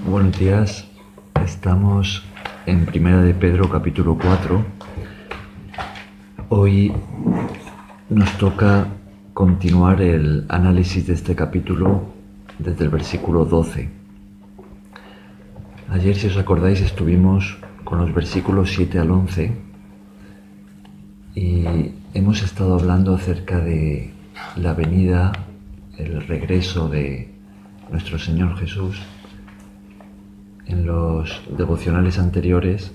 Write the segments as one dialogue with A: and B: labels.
A: Buenos días, estamos en Primera de Pedro capítulo 4. Hoy nos toca continuar el análisis de este capítulo desde el versículo 12. Ayer, si os acordáis, estuvimos con los versículos 7 al 11 y hemos estado hablando acerca de la venida, el regreso de nuestro Señor Jesús. En los devocionales anteriores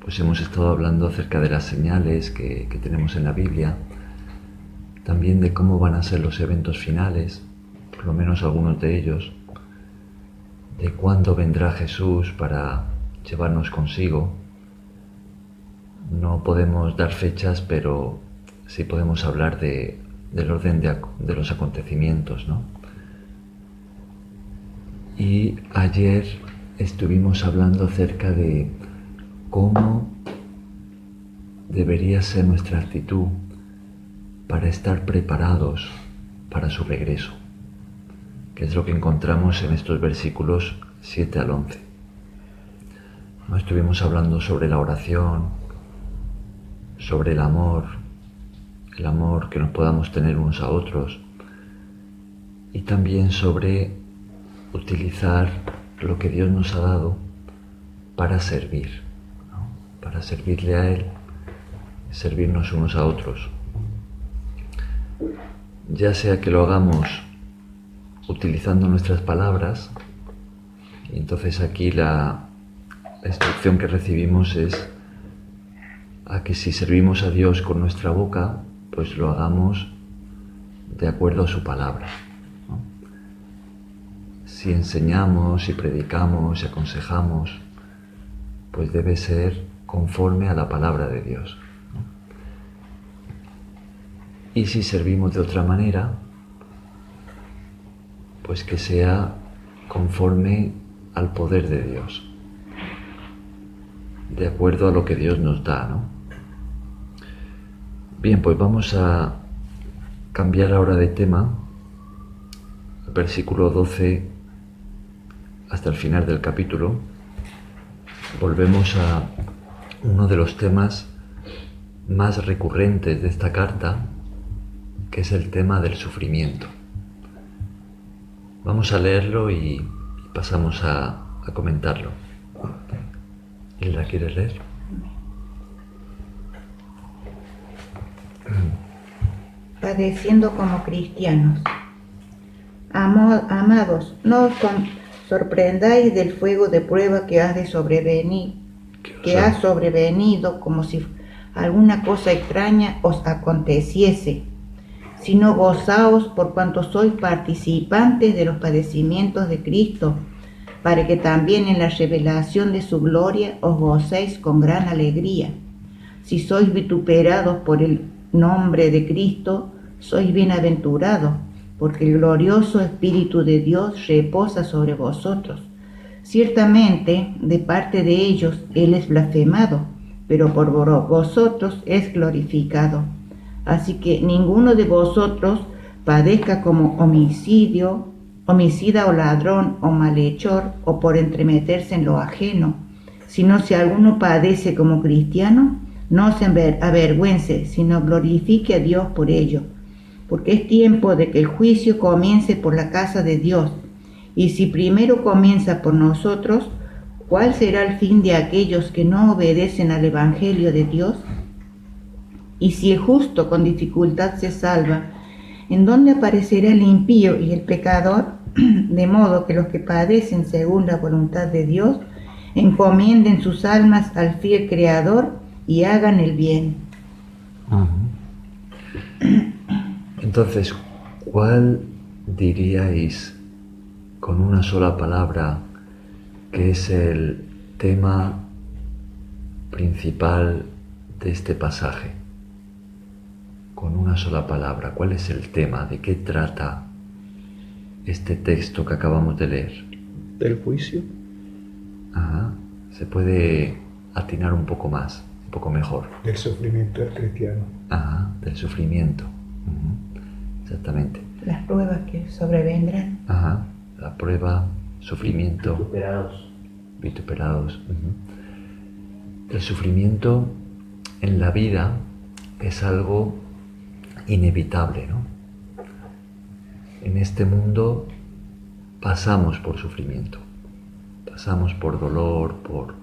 A: pues hemos estado hablando acerca de las señales que tenemos en la Biblia, también de cómo van a ser los eventos finales, por lo menos algunos de ellos, de cuándo vendrá Jesús para llevarnos consigo. No podemos dar fechas, pero sí podemos hablar del orden de los acontecimientos, ¿no? Y ayer estuvimos hablando acerca de cómo debería ser nuestra actitud para estar preparados para su regreso, que es lo que encontramos en estos versículos 7 al 11. ¿No? Estuvimos hablando sobre la oración, sobre el amor que nos podamos tener unos a otros, y también sobre utilizar lo que Dios nos ha dado para servir, ¿no? Para servirle a Él, servirnos unos a otros. Ya sea que lo hagamos utilizando nuestras palabras, y entonces aquí la instrucción que recibimos es a que si servimos a Dios con nuestra boca, pues lo hagamos de acuerdo a su palabra. Si enseñamos, si predicamos, si aconsejamos, pues debe ser conforme a la palabra de Dios, ¿no? Y si servimos de otra manera, pues que sea conforme al poder de Dios, de acuerdo a lo que Dios nos da, ¿no? Bien, pues vamos a cambiar ahora de tema. El versículo 12 hasta el final del capítulo, volvemos a uno de los temas más recurrentes de esta carta, que es el tema del sufrimiento. Vamos a leerlo y pasamos a comentarlo. ¿La quieres leer?
B: Padeciendo como cristianos. Amados, no os sorprendáis del fuego de prueba que ha sobrevenido como si alguna cosa extraña os aconteciese, sino gozaos por cuanto sois participantes de los padecimientos de Cristo, para que también en la revelación de su gloria os gocéis con gran alegría. Si sois vituperados por el nombre de Cristo, sois bienaventurados, porque el glorioso Espíritu de Dios reposa sobre vosotros. Ciertamente, de parte de ellos, Él es blasfemado, pero por vosotros es glorificado. Así que ninguno de vosotros padezca como homicida o ladrón o malhechor o por entremeterse en lo ajeno, sino si alguno padece como cristiano, no se avergüence, sino glorifique a Dios por ello. Porque es tiempo de que el juicio comience por la casa de Dios, y si primero comienza por nosotros, ¿cuál será el fin de aquellos que no obedecen al Evangelio de Dios? Y si el justo con dificultad se salva, ¿en dónde aparecerá el impío y el pecador? De modo que los que padecen según la voluntad de Dios, encomienden sus almas al fiel Creador y hagan el bien.
A: Entonces, ¿cuál diríais con una sola palabra que es el tema principal de este pasaje? Con una sola palabra, ¿cuál es el tema? ¿De qué trata este texto que acabamos de leer?
C: ¿Del juicio?
A: Ajá. Se puede atinar un poco más, un poco mejor.
C: Del sufrimiento del cristiano.
A: Ajá, del sufrimiento. Exactamente.
B: Las pruebas que sobrevendrán.
A: Ajá, la prueba Sufrimiento. Vituperados. El sufrimiento en la vida es algo inevitable, ¿no? En este mundo pasamos por sufrimiento, pasamos por dolor, por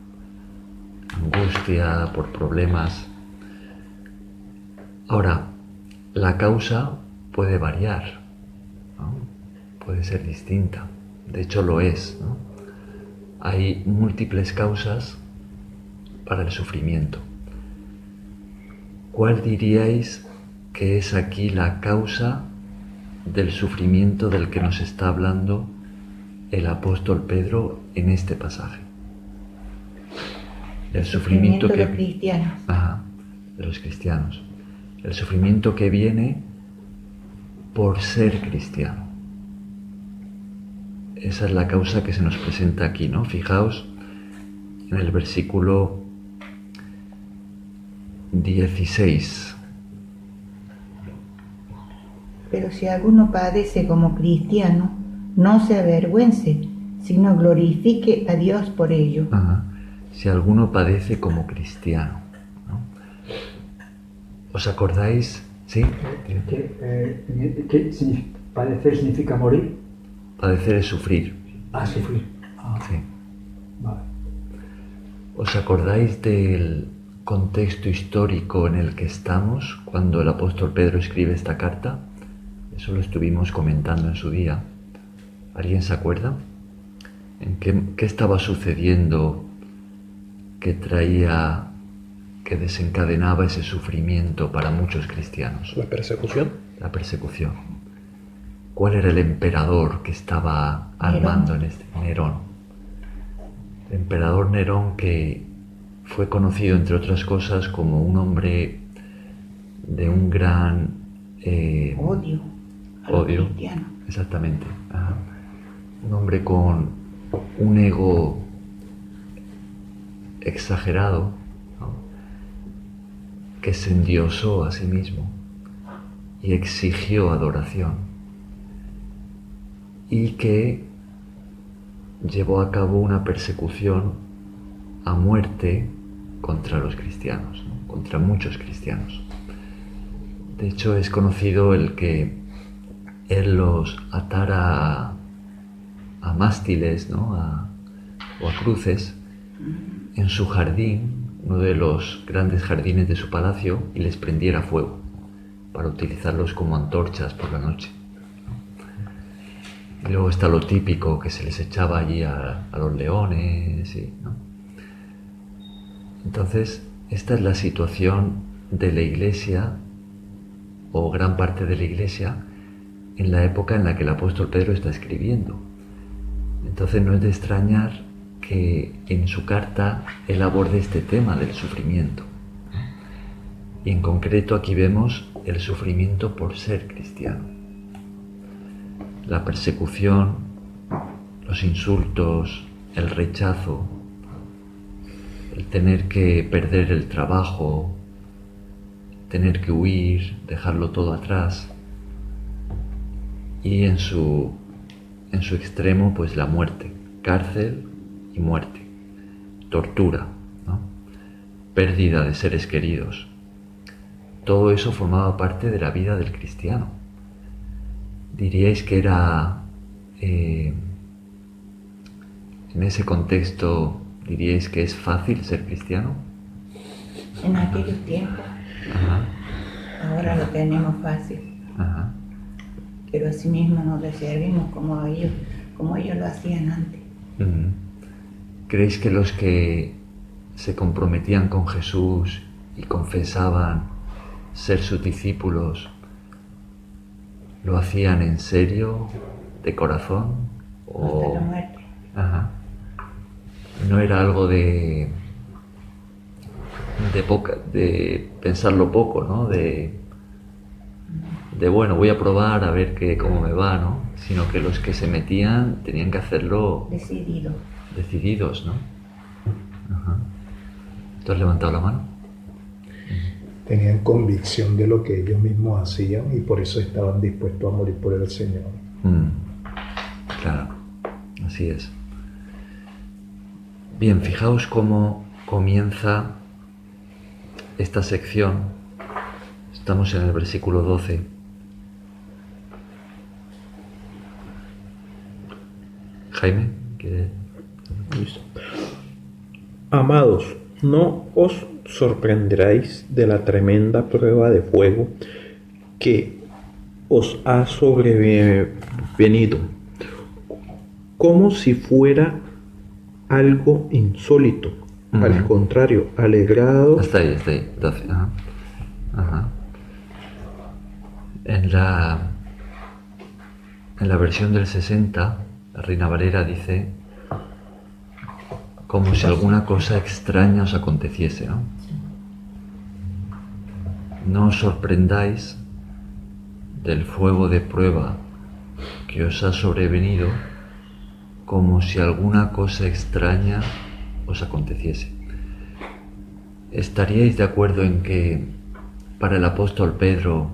A: angustia, por problemas. Ahora, la causa puede variar, ¿no? Puede ser distinta, de hecho lo es, ¿no? Hay múltiples causas para el sufrimiento. ¿Cuál diríais que es aquí la causa del sufrimiento del que nos está hablando el apóstol Pedro en este pasaje? El sufrimiento
B: de
A: que...
B: los cristianos.
A: Ajá, de los cristianos. El sufrimiento que viene por ser cristiano. Esa es la causa que se nos presenta aquí, ¿no? Fijaos en el versículo 16.
B: Pero si alguno padece como cristiano, no se avergüence, sino glorifique a Dios por ello.
A: Ajá. Si alguno padece como cristiano, ¿no? ¿Os acordáis? ¿Sí?
D: ¿Qué significa? ¿Padecer significa morir?
A: Padecer es sufrir.
D: Sufrir.
A: Sí.
D: Vale.
A: ¿Os acordáis del contexto histórico en el que estamos cuando el apóstol Pedro escribe esta carta? Eso lo estuvimos comentando en su día. ¿Alguien se acuerda? ¿En qué estaba sucediendo que desencadenaba ese sufrimiento para muchos cristianos?
C: La persecución.
A: La persecución. ¿Cuál era el emperador que estaba al mando en este? Nerón. El emperador Nerón, que fue conocido, entre otras cosas, como un hombre de un gran
B: Odio a los
A: odio.
B: cristianos.
A: Exactamente. Ajá. Un hombre con un ego exagerado, ¿no? Que se endiosó a sí mismo y exigió adoración, y que llevó a cabo una persecución a muerte contra los cristianos, ¿no? Contra muchos cristianos. De hecho, es conocido el que él los atara a mástiles, ¿no? O a cruces en su jardín, uno de los grandes jardines de su palacio, y les prendiera fuego para utilizarlos como antorchas por la noche. Y luego está lo típico, que se les echaba allí a los leones, ¿no? Entonces, esta es la situación de la Iglesia, o gran parte de la Iglesia, en la época en la que el apóstol Pedro está escribiendo. Entonces no es de extrañar que en su carta él aborde este tema del sufrimiento. Y en concreto aquí vemos el sufrimiento por ser cristiano. La persecución, los insultos, el rechazo, el tener que perder el trabajo, tener que huir, dejarlo todo atrás, y en su extremo, pues la muerte, cárcel y muerte, tortura, ¿no? Pérdida de seres queridos. Todo eso formaba parte de la vida del cristiano. ¿Diríais que era, en ese contexto, diríais que es fácil ser cristiano?
B: En aquellos tiempos,
A: Ajá.
B: ahora lo tenemos fácil,
A: Ajá.
B: pero asimismo nos servimos como ellos lo hacían antes.
A: ¿Creéis que los que se comprometían con Jesús y confesaban ser sus discípulos lo hacían en serio, de corazón?
B: Hasta la muerte.
A: Ajá. No era algo de pensarlo poco, ¿no? De bueno, voy a probar a ver cómo me va, ¿no? Sino que los que se metían tenían que hacerlo decididos, ¿no? Ajá. ¿Tú has levantado la mano?
C: Tenían convicción de lo que ellos mismos hacían y por eso estaban dispuestos a morir por el Señor.
A: Claro, Así es. Bien, fijaos cómo comienza esta sección. Estamos en el versículo 12. Jaime, ¿qué?
E: Listo. Amados, no os sorprenderáis de la tremenda prueba de fuego que os ha sobrevenido, como si fuera algo insólito. Al contrario, alegrado.
A: Hasta ahí, 12. Ajá. Ajá. En la versión del 60, la Reina Valera dice como si alguna cosa extraña os aconteciese, ¿no? No os sorprendáis del fuego de prueba que os ha sobrevenido como si alguna cosa extraña os aconteciese. ¿Estaríais de acuerdo en que para el apóstol Pedro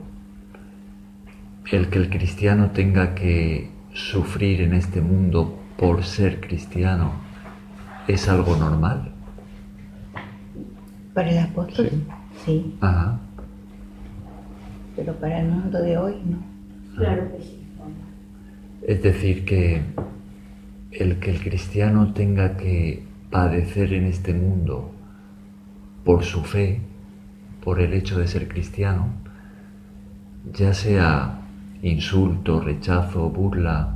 A: el que el cristiano tenga que sufrir en este mundo por ser cristiano es algo normal?
B: Para el apóstol, sí.
A: Ajá.
B: Pero para el mundo de hoy, no.
F: Claro que sí.
A: Es decir, que el cristiano tenga que padecer en este mundo por su fe, por el hecho de ser cristiano, ya sea insulto, rechazo, burla,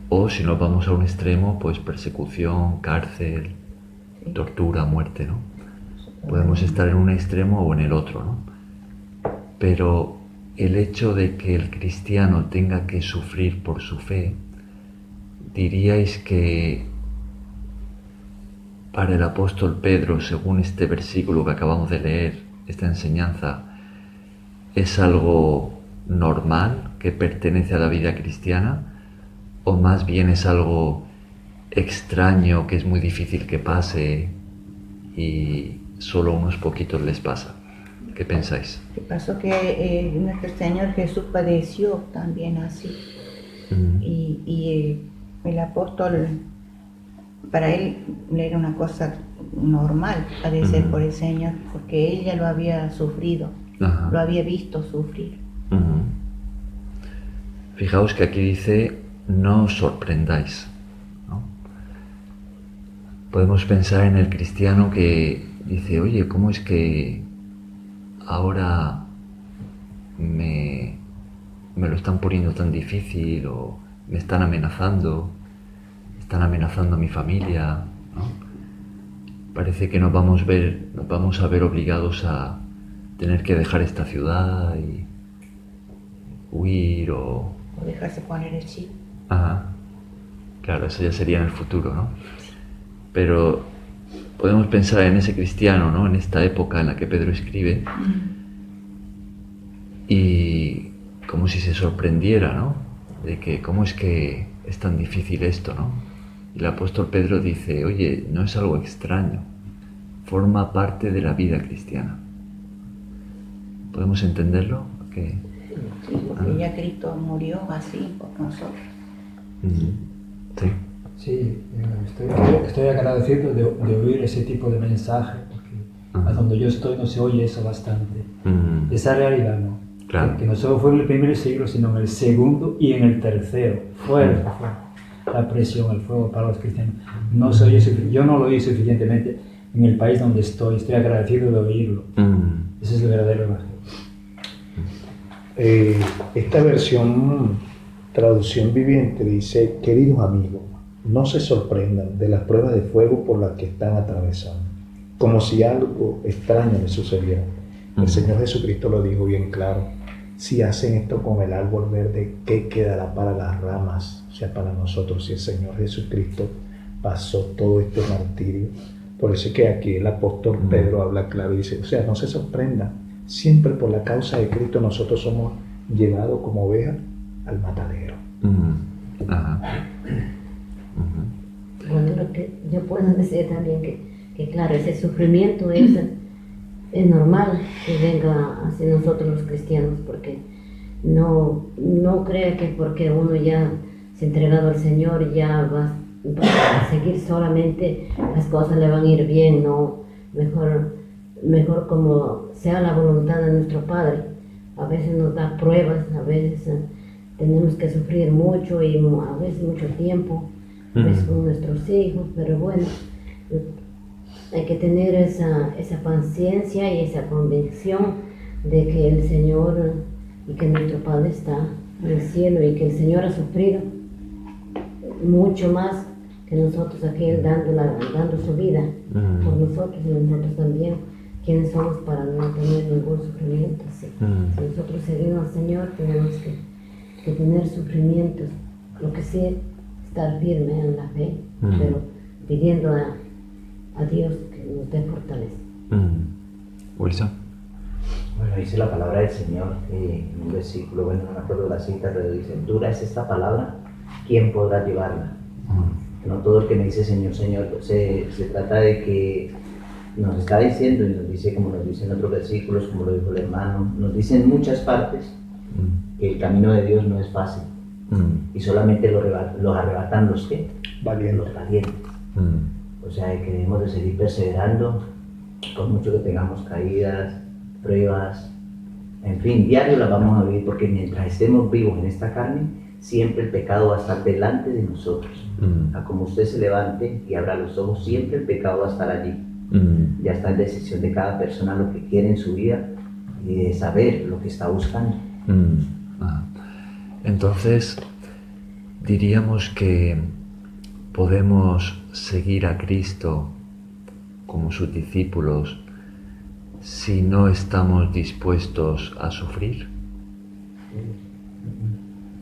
A: o si nos vamos a un extremo, pues persecución, cárcel, tortura, muerte, ¿no? Podemos estar en un extremo o en el otro, ¿no? Pero el hecho de que el cristiano tenga que sufrir por su fe, diríais que para el apóstol Pedro, según este versículo que acabamos de leer, esta enseñanza, es algo normal que pertenece a la vida cristiana, o más bien es algo extraño que es muy difícil que pase y solo a unos poquitos les pasa. ¿Qué pensáis?
B: ¿Qué pasó? Que nuestro Señor Jesús padeció también así. Y el apóstol, para él era una cosa normal padecer por el Señor, porque él ya lo había sufrido, lo había visto sufrir.
A: Fijaos que aquí dice, no os sorprendáis, ¿no? Podemos pensar en el cristiano que dice, oye, ¿cómo es que ahora me lo están poniendo tan difícil, o me están amenazando a mi familia, ¿no? Parece que nos vamos a ver obligados a tener que dejar esta ciudad y huir o
B: dejarse poner el chip.
A: Ajá. Claro, eso ya sería en el futuro, ¿no? Pero podemos pensar en ese cristiano, ¿no? En esta época en la que Pedro escribe, y como si se sorprendiera, ¿no? De que cómo es que es tan difícil esto, ¿no? Y el apóstol Pedro dice, oye, no es algo extraño, forma parte de la vida cristiana. ¿Podemos entenderlo? ¿Qué?
B: Sí, porque ya Cristo murió así por nosotros.
A: Sí.
D: Sí, estoy agradecido de oír ese tipo de mensaje, porque a donde yo estoy no se oye eso bastante. Esa realidad no.
A: Claro.
D: Que no solo fue en el primer siglo, sino en el segundo y en el tercero. Fuerte fue la presión, el fuego para los cristianos. No se oye yo no lo oí suficientemente en el país donde estoy. Estoy agradecido de oírlo. Ese es el verdadero evangelio.
C: Esta versión, traducción viviente, dice, queridos amigos, no se sorprendan de las pruebas de fuego por las que están atravesando, como si algo extraño les sucediera. El Señor Jesucristo lo dijo bien claro, si hacen esto con el árbol verde, ¿qué quedará para las ramas? O sea, para nosotros, si el Señor Jesucristo pasó todo este martirio. Por eso es que aquí el apóstol Pedro habla claro y dice, o sea, no se sorprendan, siempre por la causa de Cristo nosotros somos llevados como ovejas al matadero.
F: Bueno, lo que yo puedo decir también que claro, ese sufrimiento es normal que venga hacia nosotros los cristianos, porque no creo que porque uno ya se ha entregado al Señor ya va para seguir solamente las cosas le van a ir bien, no, mejor como sea la voluntad de nuestro Padre. A veces nos da pruebas, a veces tenemos que sufrir mucho y a veces mucho tiempo, a veces con nuestros hijos, pero bueno, hay que tener esa paciencia y esa convicción de que el Señor y que nuestro Padre está en el cielo y que el Señor ha sufrido mucho más que nosotros aquí, Él dando su vida por nosotros y nosotros también, quienes somos para no tener ningún sufrimiento. ¿Sí? Si nosotros seguimos al Señor, tenemos que tener sufrimientos, lo que sí, estar firme en la fe, pero pidiendo a Dios que nos dé fortaleza.
A: Wilson.
G: Bueno, dice la palabra del Señor en un versículo, bueno, no me acuerdo la cita, pero dice: dura es esta palabra, ¿quién podrá llevarla? No todo el que me dice Señor, Señor, se trata de que nos está diciendo, y nos dice, como nos dicen otros versículos, como lo dijo el hermano, nos dice en muchas partes que el camino de Dios no es fácil, y solamente los arrebatan los que
C: Valiente.
G: los valientes. O sea, que debemos de seguir perseverando, con mucho que tengamos caídas, pruebas, en fin, diario las vamos a vivir, porque mientras estemos vivos en esta carne, siempre el pecado va a estar delante de nosotros. A como usted se levante y abra los ojos, siempre el pecado va a estar allí. Ya está en decisión de cada persona lo que quiere en su vida y de saber lo que está buscando.
A: Entonces, diríamos que podemos seguir a Cristo como sus discípulos si no estamos dispuestos a sufrir.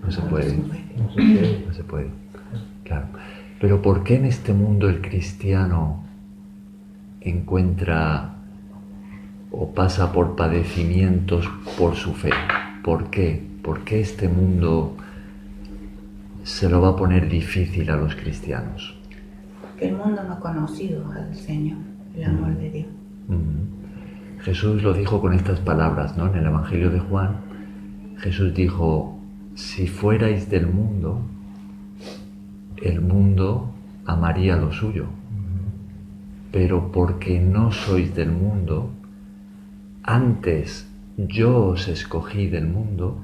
A: No se puede. No se puede. Claro. Pero ¿por qué en este mundo el cristiano encuentra o pasa por padecimientos por su fe? ¿Por qué? ¿Por qué este mundo se lo va a poner difícil a los cristianos?
B: Porque el mundo no ha conocido al Señor, el amor de Dios.
A: Jesús lo dijo con estas palabras, ¿no? En el Evangelio de Juan, Jesús dijo: si fuerais del mundo, el mundo amaría lo suyo. Pero porque no sois del mundo, antes yo os escogí del mundo,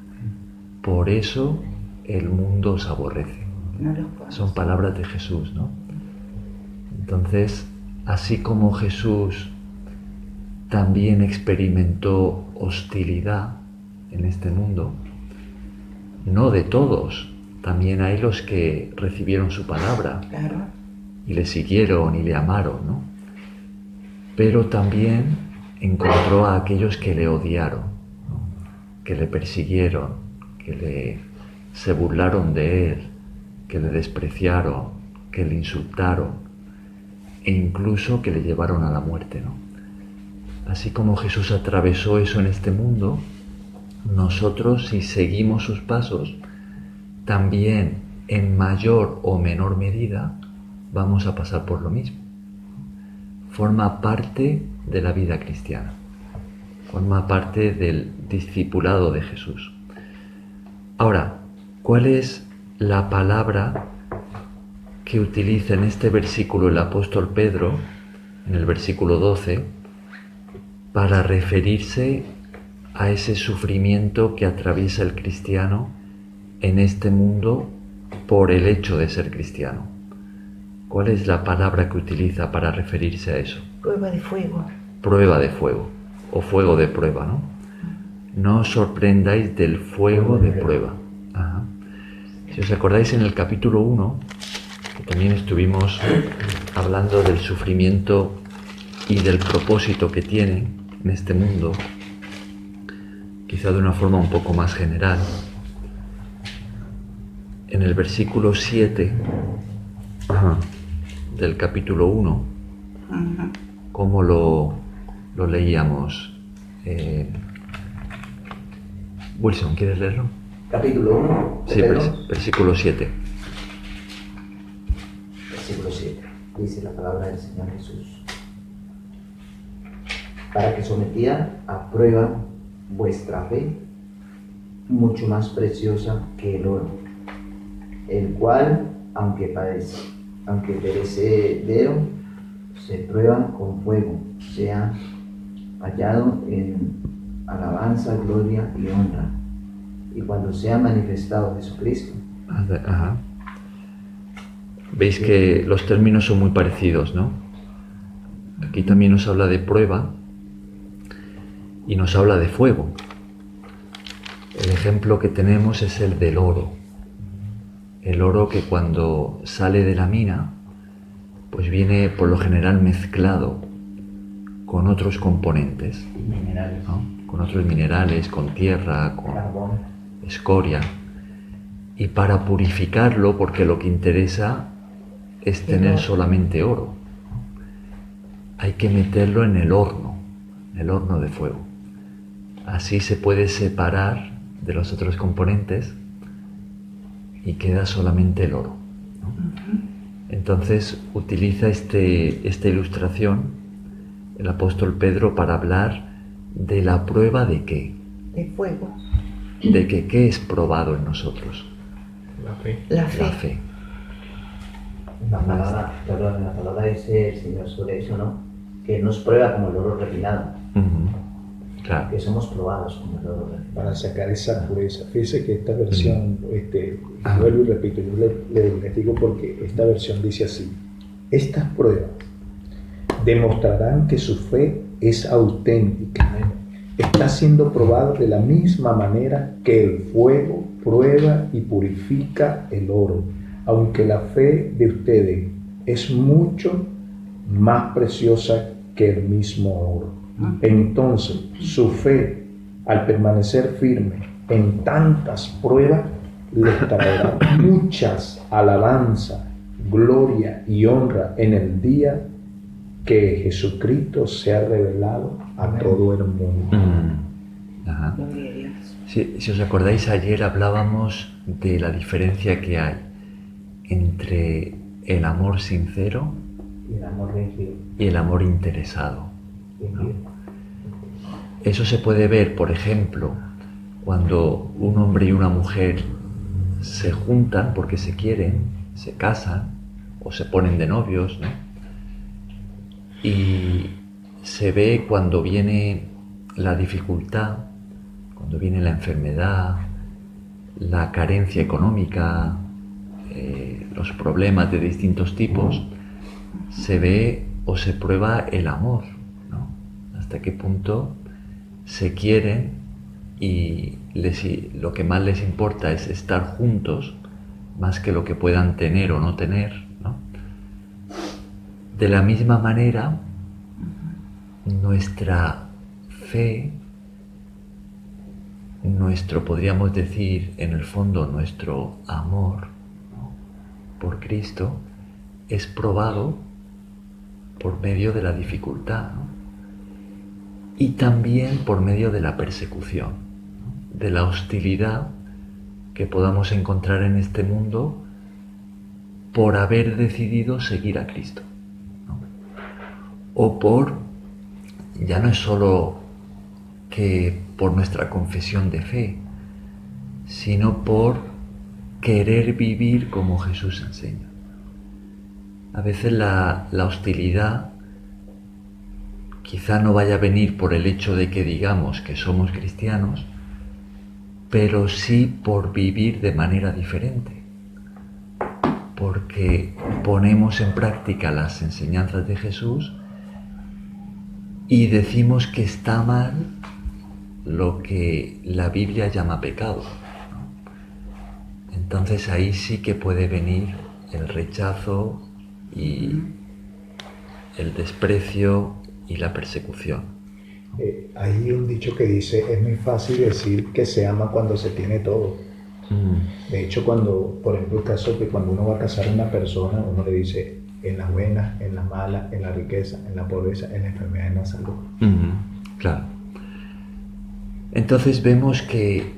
A: por eso el mundo os aborrece.
B: No los conoce.
A: Son palabras de Jesús, ¿no? Entonces, así como Jesús también experimentó hostilidad en este mundo, no de todos, también hay los que recibieron su palabra
B: Claro.
A: y le siguieron y le amaron, ¿no? Pero también encontró a aquellos que le odiaron, ¿no? Que le persiguieron, que se burlaron de él, que le despreciaron, que le insultaron e incluso que le llevaron a la muerte, ¿no? Así como Jesús atravesó eso en este mundo, nosotros, si seguimos sus pasos, también en mayor o menor medida vamos a pasar por lo mismo. Forma parte de la vida cristiana, forma parte del discipulado de Jesús. Ahora, ¿cuál es la palabra que utiliza en este versículo el apóstol Pedro, en el versículo 12, para referirse a ese sufrimiento que atraviesa el cristiano en este mundo por el hecho de ser cristiano? ¿Cuál es la palabra que utiliza para referirse a eso?
B: Prueba de fuego.
A: Prueba de fuego, o fuego de prueba, ¿no? No os sorprendáis del fuego de prueba. Ajá. Si os acordáis, en el capítulo 1, que también estuvimos hablando del sufrimiento y del propósito que tiene en este mundo, quizá de una forma un poco más general, en el versículo 7 del capítulo 1, ¿cómo lo leíamos? Wilson, ¿quieres leerlo?
G: Capítulo 1.
A: Sí, versículo 7.
G: Versículo 7. Dice la palabra del Señor Jesús: para que sometida a prueba vuestra fe, mucho más preciosa que el oro, el cual, aunque aunque perecedero, se prueban con fuego, sea hallado en alabanza, gloria y honra. Y cuando sea manifestado Jesucristo.
A: Ajá. Veis que los términos son muy parecidos, ¿no? Aquí también nos habla de prueba y nos habla de fuego. El ejemplo que tenemos es el del oro. El oro que cuando sale de la mina, pues viene por lo general mezclado con otros componentes,
G: Minerales,
A: ¿no? Con otros minerales, con tierra, con
G: carbón.
A: escoria. Y para purificarlo, porque lo que interesa es tener solamente oro, hay que meterlo en el horno de fuego. Así se puede separar de los otros componentes y queda solamente el oro, ¿no? Entonces utiliza esta ilustración el apóstol Pedro para hablar de la prueba de qué,
B: de fuego,
A: de que qué es probado en nosotros,
E: La fe.
B: la fe.
A: la fe.
G: La palabra dice el Señor sobre eso, ¿no? Que nos prueba como el oro refinado,
A: Ujú. Claro.
G: que somos probados como el oro refinado.
C: Para sacar esa pureza. Fíjese que esta versión,
A: Ah.
C: vuelvo y repito, yo les digo porque esta versión dice así: estas pruebas demostrarán que su fe es auténtica, está siendo probada de la misma manera que el fuego prueba y purifica el oro, aunque la fe de ustedes es mucho más preciosa que el mismo oro. Entonces, su fe, al permanecer firme en tantas pruebas, les traerá muchas alabanzas, gloria y honra en el día que Jesucristo sea revelado a todo el mundo.
A: Ajá.
B: Gloria a Dios.
A: Si os acordáis, ayer hablábamos de la diferencia que hay entre el amor sincero
G: Y el amor rígido.
A: y el amor interesado. Eso se puede ver, por ejemplo, cuando un hombre y una mujer se juntan porque se quieren, se casan o se ponen de novios, ¿no? Y se ve cuando viene la dificultad, cuando viene la enfermedad, la carencia económica, los problemas de distintos tipos, se ve o se prueba el amor, ¿no? Hasta qué punto se quieren y lo que más les importa es estar juntos más que lo que puedan tener o no tener, ¿no? De la misma manera, nuestra fe, podríamos decir, en el fondo, nuestro amor, ¿no?, por Cristo, es probado por medio de la dificultad, ¿no?, y también por medio de la persecución, ¿no?, de la hostilidad que podamos encontrar en este mundo por haber decidido seguir a Cristo, ¿no? O ya no es solo que por nuestra confesión de fe, sino por querer vivir como Jesús enseña. A veces la hostilidad quizá no vaya a venir por el hecho de que digamos que somos cristianos, pero sí por vivir de manera diferente, porque ponemos en práctica las enseñanzas de Jesús y decimos que está mal lo que la Biblia llama pecado, ¿no? Entonces ahí sí que puede venir el rechazo y el desprecio y la persecución.
C: Hay un dicho que dice: es muy fácil decir que se ama cuando se tiene todo. De hecho, cuando, por ejemplo, el caso que cuando uno va a casar a una persona, uno le dice en las buenas, en las malas, en la riqueza, en la pobreza, en la enfermedad, en la salud.
A: Claro. Entonces vemos que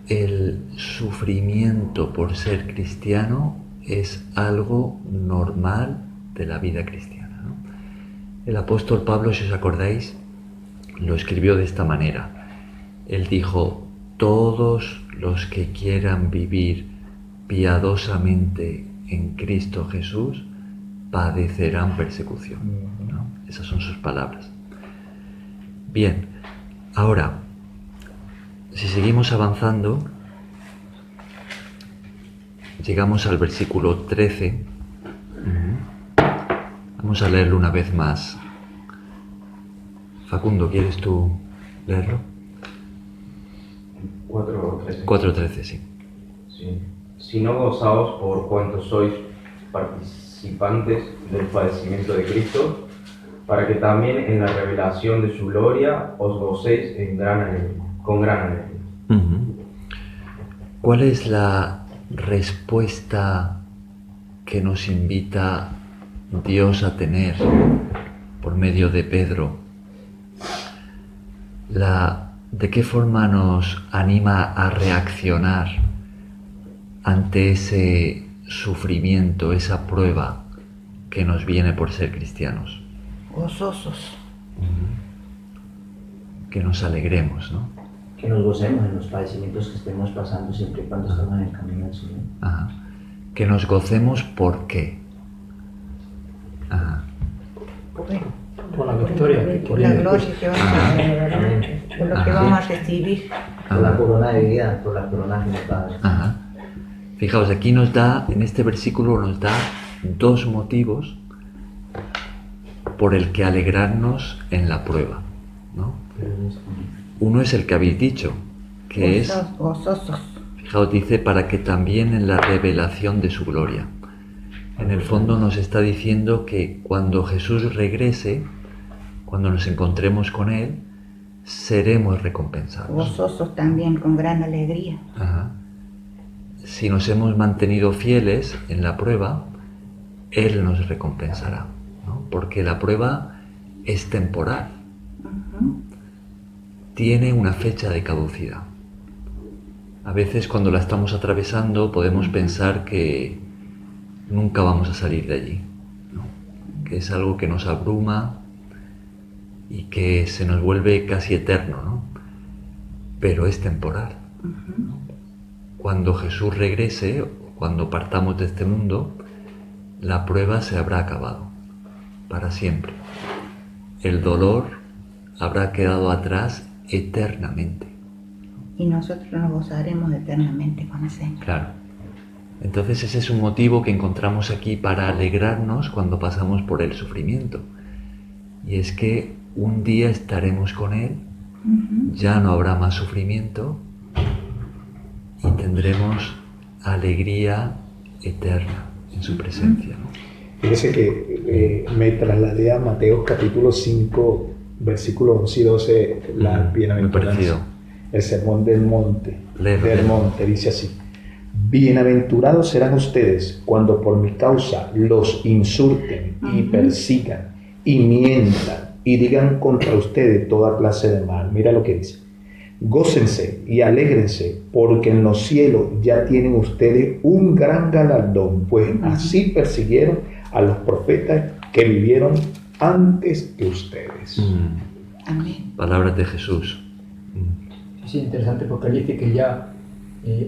A: el sufrimiento por ser cristiano es algo normal de la vida cristiana, ¿no? El apóstol Pablo, si os acordáis, lo escribió de esta manera. Él dijo: todos los que quieran vivir piadosamente en Cristo Jesús padecerán persecución, ¿no? Esas son sus palabras. Bien, ahora, si seguimos avanzando, llegamos al versículo 13. Vamos a leerlo una vez más. Facundo, ¿quieres tú leerlo?
H: 4:13.
A: 4:13, sí.
H: Sí. Si no gozaos por cuanto sois participantes del padecimiento de Cristo, para que también en la revelación de su gloria os gocéis con gran alegría.
A: ¿Cuál es la respuesta que nos invita Dios a tener por medio de Pedro? ¿De qué forma nos anima a reaccionar ante ese sufrimiento, esa prueba que nos viene por ser cristianos?
B: Gozosos.
A: Que nos alegremos, ¿no?
G: Que nos gocemos en los padecimientos que estemos pasando siempre y cuando estemos en el camino del Señor.
A: Ajá. Que nos gocemos, ¿por qué? Ajá.
D: Por la victoria que
B: Por la gloria que vamos a tener, por lo que vamos a recibir.
G: Por la corona de vida, por la corona que nos da.
A: Ajá. Fijaos, aquí nos da, en este versículo nos da dos motivos por el que alegrarnos en la prueba, ¿no? Uno es el que habéis dicho, que es,
B: Gozosos.
A: fijaos, dice, para que también en la revelación de su gloria. En el fondo nos está diciendo que cuando Jesús regrese, cuando nos encontremos con Él, seremos recompensados.
B: Gozosos también, con gran alegría.
A: Ajá. Si nos hemos mantenido fieles en la prueba, Él nos recompensará, ¿no? Porque la prueba es temporal. Tiene una fecha de caducidad. A veces cuando la estamos atravesando podemos pensar que nunca vamos a salir de allí, ¿no? Que es algo que nos abruma y que se nos vuelve casi eterno, ¿no? Pero es temporal. Cuando Jesús regrese, o cuando partamos de este mundo, la prueba se habrá acabado para siempre. El dolor habrá quedado atrás eternamente.
B: Y nosotros nos gozaremos eternamente con ese.
A: Claro. Entonces ese es un motivo que encontramos aquí para alegrarnos cuando pasamos por el sufrimiento. Y es que un día estaremos con Él, ya no habrá más sufrimiento y tendremos alegría eterna en su presencia, ¿no?
C: Fíjese que me trasladé a Mateo capítulo 5, versículos 11 y 12, la
A: Muy
C: bienaventuranza.
A: parecido.
C: El sermón del monte.
A: Léelo.
C: Dice así: bienaventurados serán ustedes cuando por mi causa los insulten y persigan y mientan y digan contra ustedes toda clase de mal. Mira lo que dice: gócense y alégrense, porque en los cielos ya tienen ustedes un gran galardón, pues así persiguieron a los profetas que vivieron antes que ustedes.
B: Amén.
A: Palabras de Jesús.
D: Es interesante porque él dice que ya,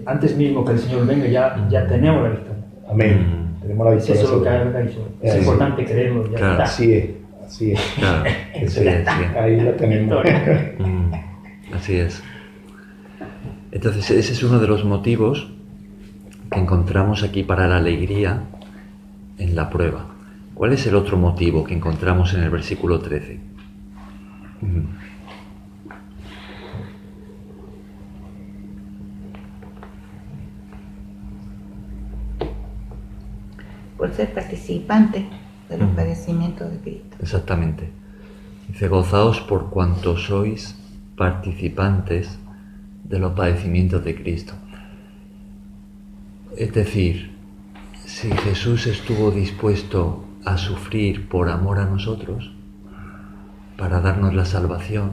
D: antes mismo que el Señor venga, ya tenemos la victoria.
C: Amén. Tenemos la
D: Es
C: victoria.
D: eso lo que ha dicho. Es
C: Sí.
D: importante creerlo. Ya
A: Claro.
D: está.
C: Así es.
A: Claro, así es, sí.
C: Ahí la tenemos.
A: Así es. Entonces ese es uno de los motivos que encontramos aquí para la alegría en la prueba. ¿Cuál es el otro motivo que encontramos en el versículo 13?
B: Por ser participantes de los padecimientos de Cristo.
A: Exactamente. Dice, gozaos por cuanto sois participantes de los padecimientos de Cristo. Es decir, si Jesús estuvo dispuesto a sufrir por amor a nosotros, para darnos la salvación,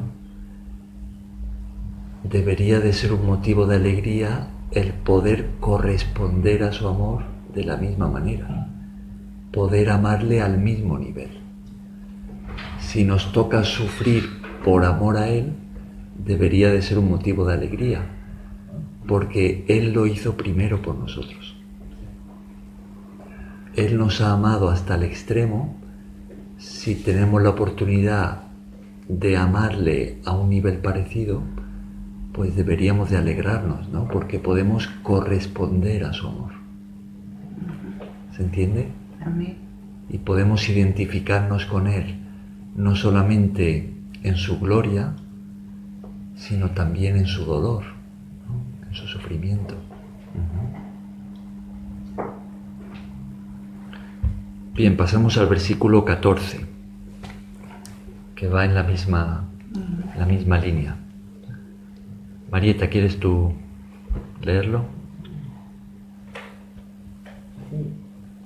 A: debería de ser un motivo de alegría el poder corresponder a su amor de la misma manera, poder amarle al mismo nivel. Si nos toca sufrir por amor a Él, debería de ser un motivo de alegría, porque Él lo hizo primero por nosotros. Él nos ha amado hasta el extremo, si tenemos la oportunidad de amarle a un nivel parecido, pues deberíamos de alegrarnos, ¿no? Porque podemos corresponder a su amor. ¿Se entiende?
B: Amén.
A: Y podemos identificarnos con Él, no solamente en su gloria, sino también en su dolor, ¿no? En su sufrimiento. Bien, pasamos al versículo 14, que va en la misma línea. Marieta, ¿quieres tú leerlo?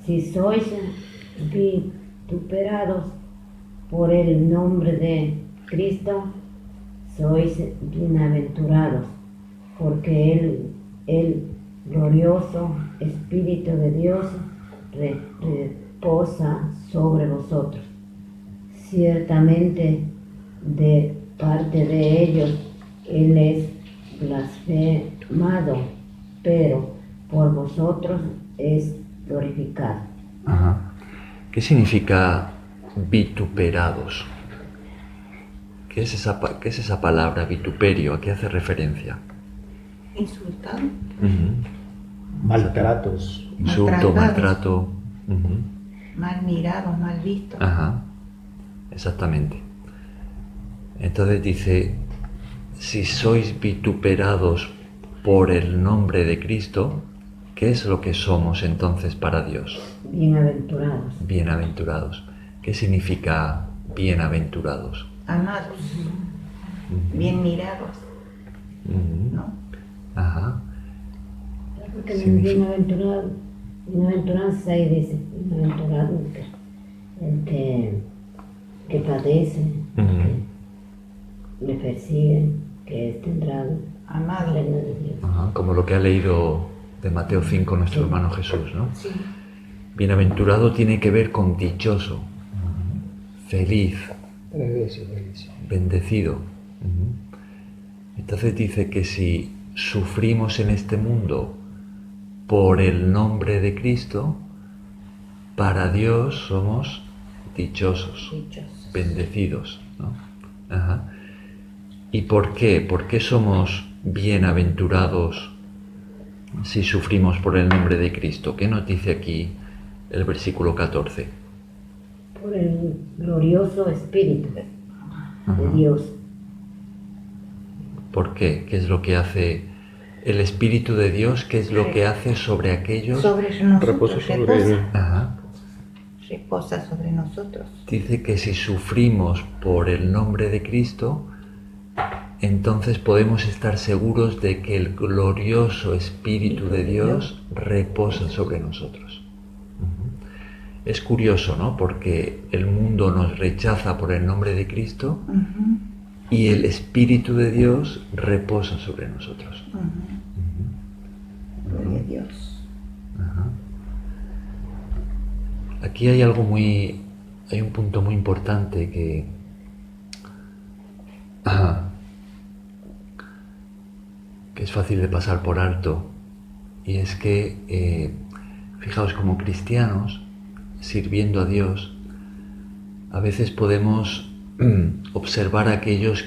F: Si sois vituperados por el nombre de Cristo, sois bienaventurados, porque el glorioso Espíritu de Dios reposa sobre vosotros. Ciertamente, de parte de ellos, Él es blasfemado, pero por vosotros es glorificado.
A: Ajá. ¿Qué significa vituperados? ¿Qué es esa palabra, vituperio? ¿A qué hace referencia?
B: Insultado.
C: Maltratos.
A: Insulto,
B: Maltratados.
A: maltrato.
B: Mal mirado, mal visto.
A: Ajá, exactamente. Entonces dice, si sois vituperados por el nombre de Cristo, ¿qué es lo que somos entonces para Dios?
F: Bienaventurados.
A: Bienaventurados. ¿Qué significa bienaventurados?
B: Amados. Bien mirados. ¿No?
A: Ajá.
F: Porque
A: Significa-
F: bienaventuranza ahí dice, bienaventurado el que padece, que le persiguen, que tendrá
B: Amado.
F: reino de Dios.
A: Ajá, como lo que ha leído de Mateo 5 nuestro hermano Jesús, ¿no?
B: Sí.
A: Bienaventurado tiene que ver con dichoso, feliz,
C: Tres veces le dice.
A: bendecido. Entonces dice que si sufrimos en este mundo por el nombre de Cristo, para Dios somos dichosos,
B: Dichosos.
A: bendecidos, ¿no? Ajá. ¿Y por qué? ¿Por qué somos bienaventurados si sufrimos por el nombre de Cristo? ¿Qué nos dice aquí el versículo 14?
F: Por el glorioso Espíritu de Dios.
A: ¿Por qué? ¿Qué es lo que hace el Espíritu de Dios? ¿Qué es lo que hace sobre aquellos?
B: Sobre nosotros.
E: Reposa sobre él.
A: Ajá.
B: Reposa sobre nosotros.
A: Dice que si sufrimos por el nombre de Cristo, entonces podemos estar seguros de que el glorioso Espíritu de Dios reposa sobre nosotros. Es curioso, ¿no? Porque el mundo nos rechaza por el nombre de Cristo y el Espíritu de Dios reposa sobre nosotros.
B: Gloria a Dios.
A: Aquí hay hay un punto muy importante que es fácil de pasar por alto, y es que, fijaos, como cristianos, sirviendo a Dios, a veces podemos observar a aquellos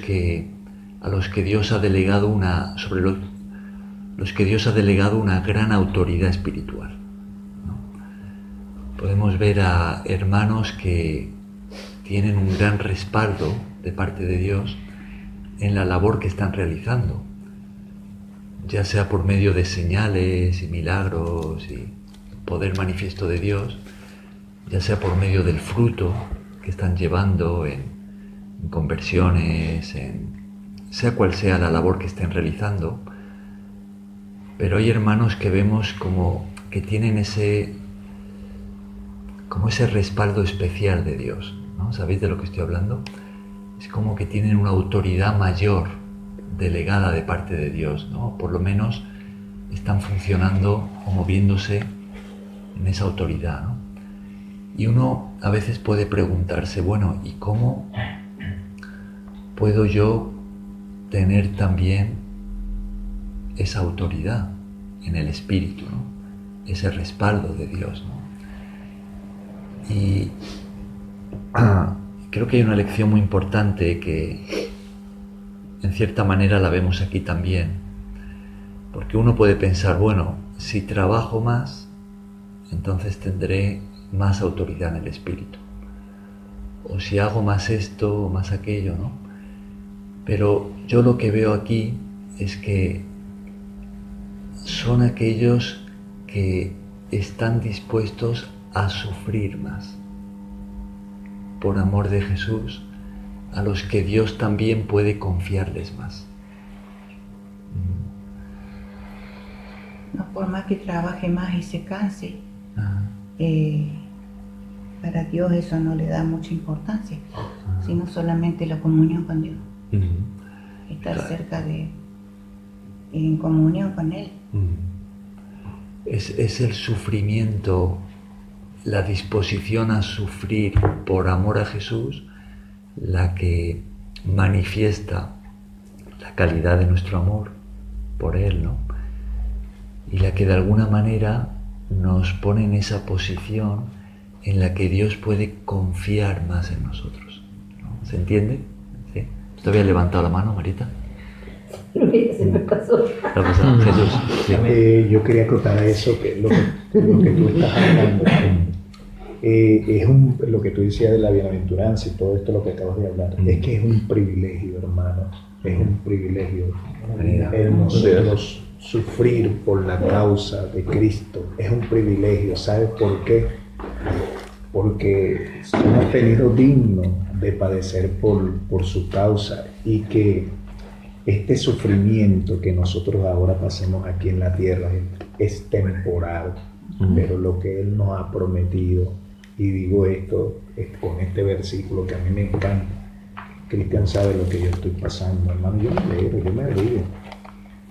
A: a los que Dios ha delegado los que Dios ha delegado una gran autoridad espiritual, ¿no? Podemos ver a hermanos que tienen un gran respaldo de parte de Dios en la labor que están realizando, ya sea por medio de señales y milagros y poder manifiesto de Dios, ya sea por medio del fruto que están llevando en conversiones, sea cual sea la labor que estén realizando. Pero hay hermanos que vemos como que tienen ese respaldo especial de Dios, ¿no? ¿Sabéis de lo que estoy hablando? Es como que tienen una autoridad mayor delegada de parte de Dios, ¿no? Por lo menos están funcionando o moviéndose en esa autoridad, ¿no? Y uno a veces puede preguntarse, bueno, ¿y cómo puedo yo tener también esa autoridad en el espíritu, ¿no? Ese respaldo de Dios, ¿no? Y creo que hay una lección muy importante que en cierta manera la vemos aquí también, porque uno puede pensar, bueno, si trabajo más, entonces tendré más autoridad en el espíritu, o si hago más esto o más aquello, ¿no? Pero yo lo que veo aquí es que son aquellos que están dispuestos a sufrir más por amor de Jesús, a los que Dios también puede confiarles más.
B: No, por más que trabaje más y se canse, para Dios eso no le da mucha importancia, sino solamente la comunión con Dios. Estar cerca de, en comunión con Él.
A: Es el sufrimiento, la disposición a sufrir por amor a Jesús, la que manifiesta la calidad de nuestro amor por Él, ¿no? Y la que de alguna manera nos pone en esa posición en la que Dios puede confiar más en nosotros, ¿no? ¿Se entiende? ¿Sí? ¿Usted había levantado la mano, Marita?
F: Creo que ya se me pasó.
A: ¿Te ha pasado? Jesús. Sí.
C: Yo quería acotar a eso, que lo que tú estás hablando es lo que tú decías de la bienaventuranza y todo esto lo que acabas de hablar, es que es un privilegio, hermano, es un privilegio el nosotros sufrir por la causa de Cristo, es un privilegio. ¿Sabes por qué? Porque somos tenidos dignos de padecer por su causa, y que este sufrimiento que nosotros ahora pasemos aquí en la tierra es temporal, pero lo que Él nos ha prometido, y digo esto con este versículo que a mí me encanta. Cristian sabe lo que yo estoy pasando, hermano. Yo me río,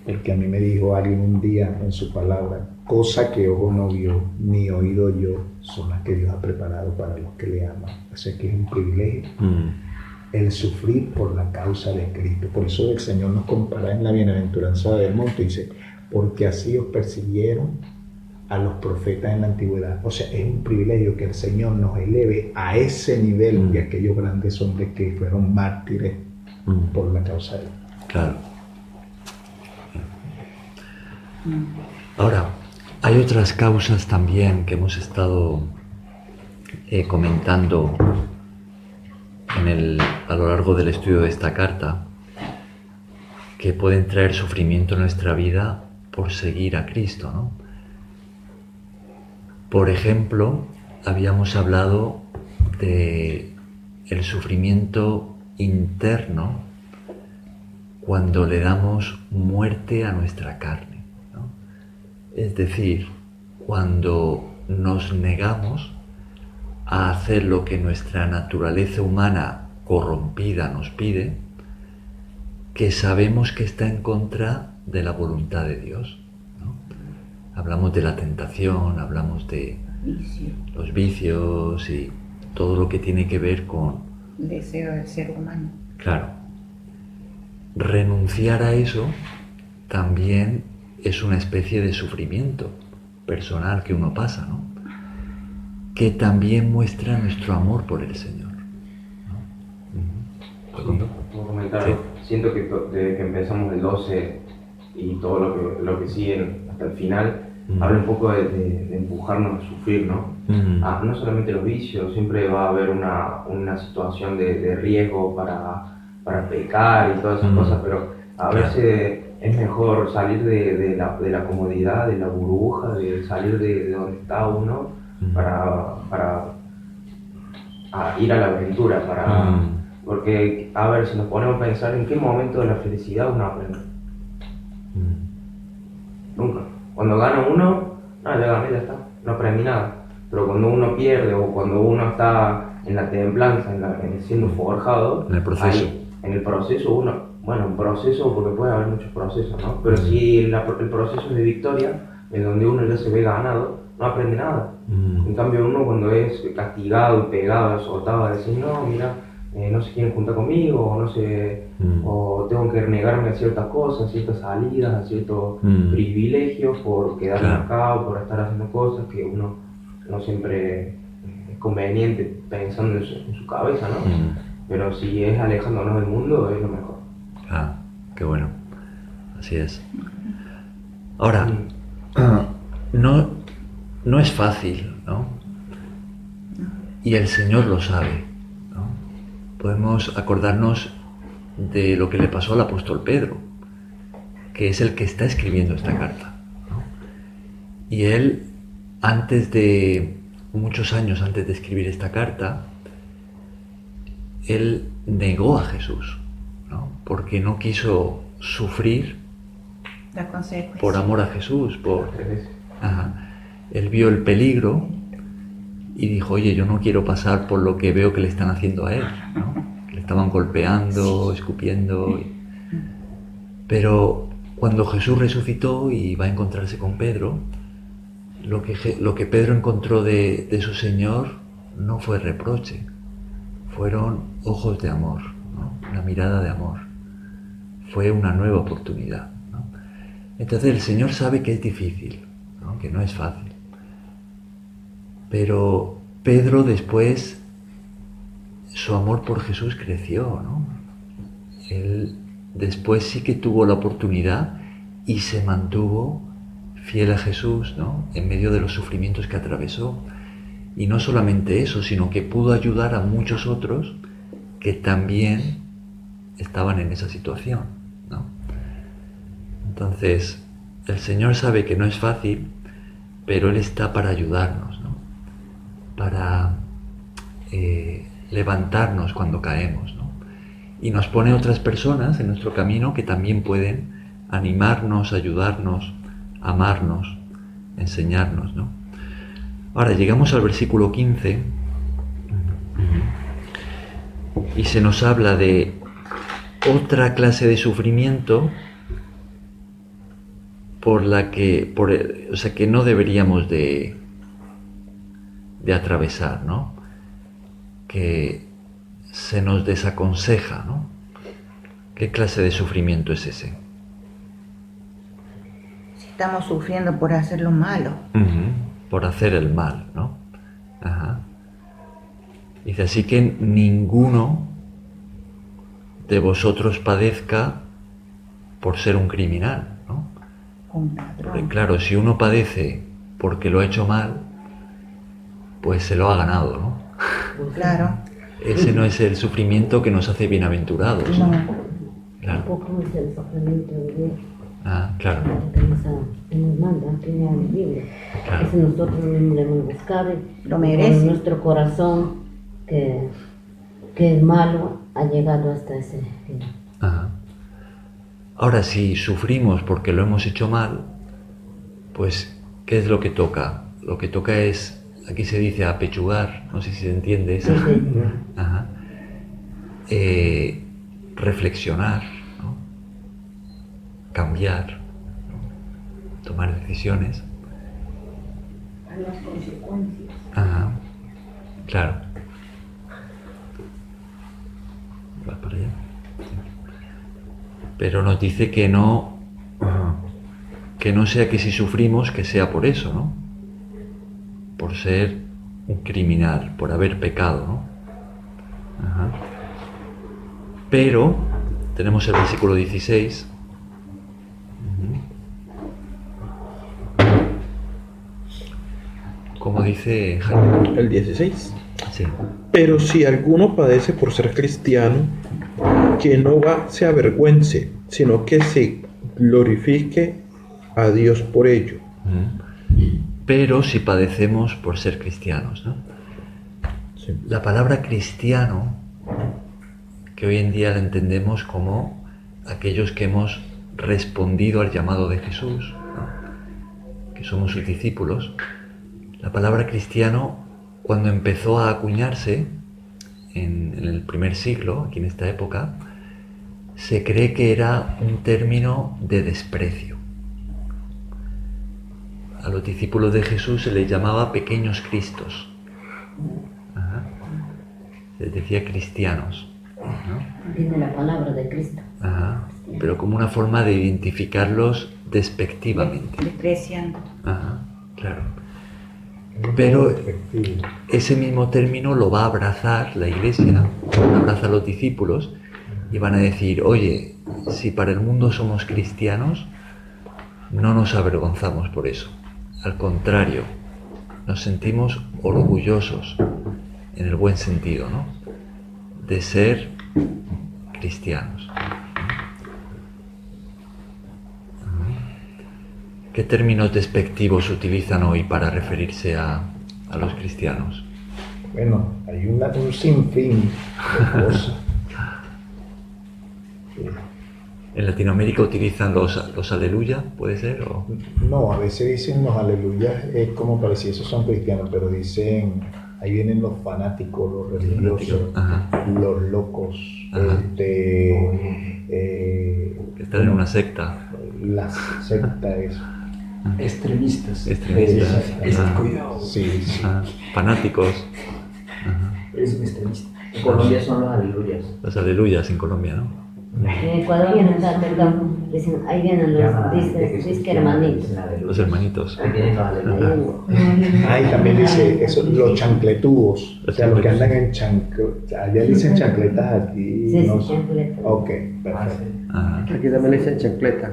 C: porque a mí me dijo alguien un día en su palabra: cosa que ojo no vio ni oído yo son las que Dios ha preparado para los que le aman. O sea que es un privilegio el sufrir por la causa de Cristo. Por eso el Señor nos compara en la bienaventuranza del monte, dice: porque así os persiguieron a los profetas en la antigüedad. O sea, es un privilegio que el Señor nos eleve a ese nivel de aquellos grandes hombres que fueron mártires por la causa de Él.
A: Claro. Ahora, hay otras causas también que hemos estado comentando a lo largo del estudio de esta carta, que pueden traer sufrimiento en nuestra vida por seguir a Cristo, ¿no? Por ejemplo, habíamos hablado de el sufrimiento interno cuando le damos muerte a nuestra carne, ¿no? Es decir, cuando nos negamos a hacer lo que nuestra naturaleza humana corrompida nos pide, que sabemos que está en contra de la voluntad de Dios, ¿no? Hablamos de la tentación, hablamos de los vicios y todo lo que tiene que ver con
B: el deseo del ser humano.
A: Claro. Renunciar a eso también es una especie de sufrimiento personal que uno pasa, ¿no? Que también muestra nuestro amor por el Señor, ¿no?
H: Puedo comentar,
A: Sí.
H: Siento que desde que empezamos el 12 y todo lo que sigue hasta el final, habla un poco de empujarnos a sufrir, ¿no? No solamente los vicios, siempre va a haber una situación de riesgo para pecar y todas esas cosas, pero a veces es mejor salir de la comodidad, de la burbuja, de salir de donde está uno para ir a la aventura, porque, a ver, si nos ponemos a pensar en qué momento de la felicidad uno aprende. Nunca. Cuando gana uno, ya gané, ya está, no aprendí nada. Pero cuando uno pierde o cuando uno está en la templanza, siendo forjado,
A: en el proceso.
H: Ahí, en el proceso un proceso, porque puede haber muchos procesos, ¿no? Pero si el proceso es de victoria, en donde uno ya se ve ganado, no aprende nada. En cambio uno cuando es castigado y pegado, azotado, a decir, no, mira, no se quieren juntar conmigo, o no sé, o tengo que negarme a ciertas cosas, a ciertas salidas, a ciertos privilegios por quedarme acá o por estar haciendo cosas que uno no siempre conveniente pensando en su cabeza, ¿no? Pero si es alejándonos del mundo, es lo mejor.
A: Ah, qué bueno. Así es. Ahora, no es fácil, ¿no? Y el Señor lo sabe, ¿no? Podemos acordarnos de lo que le pasó al apóstol Pedro, que es el que está escribiendo esta carta, ¿no? Y él, muchos años antes de escribir esta carta, él negó a Jesús, ¿no? Porque no quiso sufrir
B: La consecuencia.
A: por amor a Jesús, él vio el peligro y dijo, oye, yo no quiero pasar por lo que veo que le están haciendo a él, ¿no? Le estaban golpeando, escupiendo. Pero cuando Jesús resucitó y va a encontrarse con Pedro, lo que Pedro encontró de su Señor no fue reproche, fueron ojos de amor, ¿no? Una mirada de amor. Fue una nueva oportunidad, ¿no? Entonces el Señor sabe que es difícil, ¿no? Que no es fácil. Pero Pedro después, su amor por Jesús creció, ¿no? Él después sí que tuvo la oportunidad y se mantuvo fiel a Jesús, ¿no? En medio de los sufrimientos que atravesó. Y no solamente eso, sino que pudo ayudar a muchos otros que también estaban en esa situación, ¿no? Entonces, el Señor sabe que no es fácil, pero Él está para ayudarnos, ¿no? Para levantarnos cuando caemos, ¿no? Y nos pone otras personas en nuestro camino que también pueden animarnos, ayudarnos, amarnos, enseñarnos, ¿no? Ahora llegamos al versículo 15 y se nos habla de otra clase de sufrimiento que no deberíamos de atravesar, ¿no? Que se nos desaconseja, ¿no? ¿Qué clase de sufrimiento es ese?
B: Si estamos sufriendo por hacer lo malo.
A: Por hacer el mal, ¿no? Dice, así que ninguno de vosotros padezca por ser un criminal, ¿no?
B: Un ladrón.
A: Porque claro, si uno padece porque lo ha hecho mal, pues se lo ha ganado, ¿no?
B: Claro.
A: Ese no es el sufrimiento que nos hace bienaventurados.
B: No.
A: Claro.
F: Tampoco es el sufrimiento de Dios.
A: Claro.
F: Que nos manda, que en la Biblia.
A: Claro.
F: Ese nosotros mismos le hemos buscado y
B: Lo merece.
F: con nuestro corazón que es malo ha llegado hasta ese fin.
A: Ahora, si sufrimos porque lo hemos hecho mal, pues, ¿qué es lo que toca? Lo que toca es, aquí se dice apechugar, no sé si se entiende eso. Reflexionar, ¿no? Cambiar, ¿no? Tomar decisiones.
B: A las consecuencias.
A: Claro. ¿Vas para allá? Sí. Pero nos dice que no sea que si sufrimos, que sea por eso, ¿no? Por ser un criminal, por haber pecado, ¿no? Pero tenemos el versículo 16. Como dice Jaime.
E: El 16.
A: Sí.
E: Pero si alguno padece por ser cristiano, que no se avergüence, sino que se glorifique a Dios por ello.
A: Pero si padecemos por ser cristianos, ¿no?
E: Sí.
A: La palabra cristiano, que hoy en día la entendemos como aquellos que hemos respondido al llamado de Jesús, ¿no? Que somos sus discípulos. La palabra cristiano, cuando empezó a acuñarse en el primer siglo, aquí en esta época, se cree que era un término de desprecio. A los discípulos de Jesús se les llamaba pequeños cristos. Se les decía cristianos, ¿no?
F: Tiene la palabra de Cristo.
A: Pero como una forma de identificarlos despectivamente.
B: Despreciando.
A: Claro. Pero
C: Efectivo.
A: ese mismo término lo va a abrazar la Iglesia, abraza a los discípulos y van a decir, oye, si para el mundo somos cristianos, no nos avergonzamos por eso. Al contrario, nos sentimos orgullosos, en el buen sentido, ¿no?, de ser cristianos. ¿Qué términos despectivos utilizan hoy para referirse a los cristianos?
C: Bueno, hay un sinfín de cosas.
A: ¿En Latinoamérica utilizan los aleluya, puede ser? ¿O?
C: No, a veces dicen los aleluyas, es como parecía, esos son cristianos, pero dicen, ahí vienen los fanáticos, los religiosos,
A: Ajá.
C: los locos,
A: Ajá.
C: que
A: Están en una secta.
C: la secta es.
D: Extremistas.
A: Extremistas. Ajá.
D: Cuidado.
C: Sí, sí.
A: Ajá. Fanáticos. Ajá.
D: Es un extremista.
G: En Colombia son los aleluyas.
A: Los aleluyas en Colombia, ¿no?
F: En Ecuador vienen, perdón, dicen, ahí vienen los disque hermanitos.
A: Los hermanitos.
G: Ahí vienen los aleluyas.
C: Ah, y también dice eso, los chancletudos, o sea, los que andan en allá dicen chancletas aquí.
F: Sí,
C: no
F: sí,
C: sé.
F: chancletas.
C: Ok, perfecto.
A: Ajá.
E: Aquí también le dicen chancleta.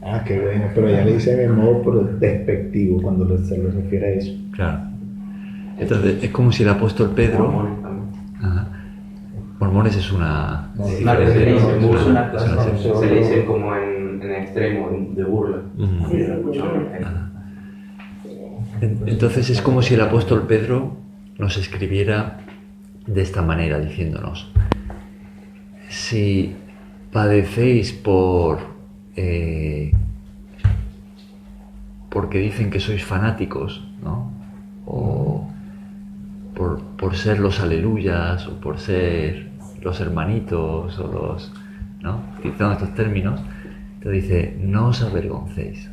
C: Ah, qué bueno, pero allá le dicen de modo despectivo cuando se lo refiere a eso.
A: Claro. Entonces, es como si el apóstol Pedro...
H: Mormones también.
A: Ajá. Mormones es una...
C: No,
H: Es una referencia,
A: es
H: es una
A: es una secta.
H: se le dice como en extremo, de burla.
A: Ujú.
F: Sí, sí,
A: Ajá. Entonces es como si el apóstol Pedro nos escribiera de esta manera, diciéndonos: si padecéis porque dicen que sois fanáticos, ¿no?, o por ser los aleluyas, o por ser los hermanitos, o los, ¿no?, utilizando estos términos, te dice, no os avergoncéis.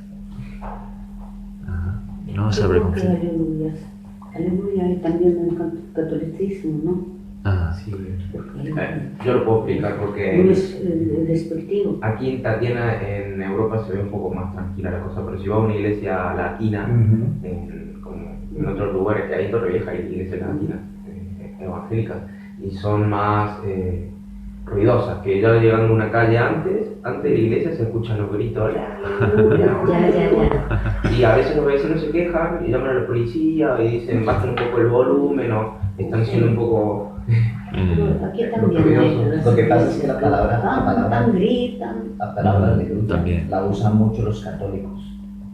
A: Ajá. No os avergoncéis.
I: Aleluya. Aleluya es también en el catolicismo, ¿no?
A: Ah,
H: Sí. Yo lo puedo explicar
I: No
H: porque
I: es despectivo.
H: aquí en Tatiana, en Europa, se ve un poco más tranquila la cosa, pero si vas a una iglesia latina, como en otros lugares, que hay en Torrevieja hay iglesias latinas evangélicas, y son más ruidosas, que ya llegando a una calle antes de la iglesia se escuchan los gritos,
F: Ya.
H: y a veces los vecinos se quejan y llaman a la policía y dicen bajen un poco el volumen o están siendo un poco...
F: Aquí también.
G: Lo que pasa es que la palabra aleluya
A: También.
G: la usan mucho los católicos.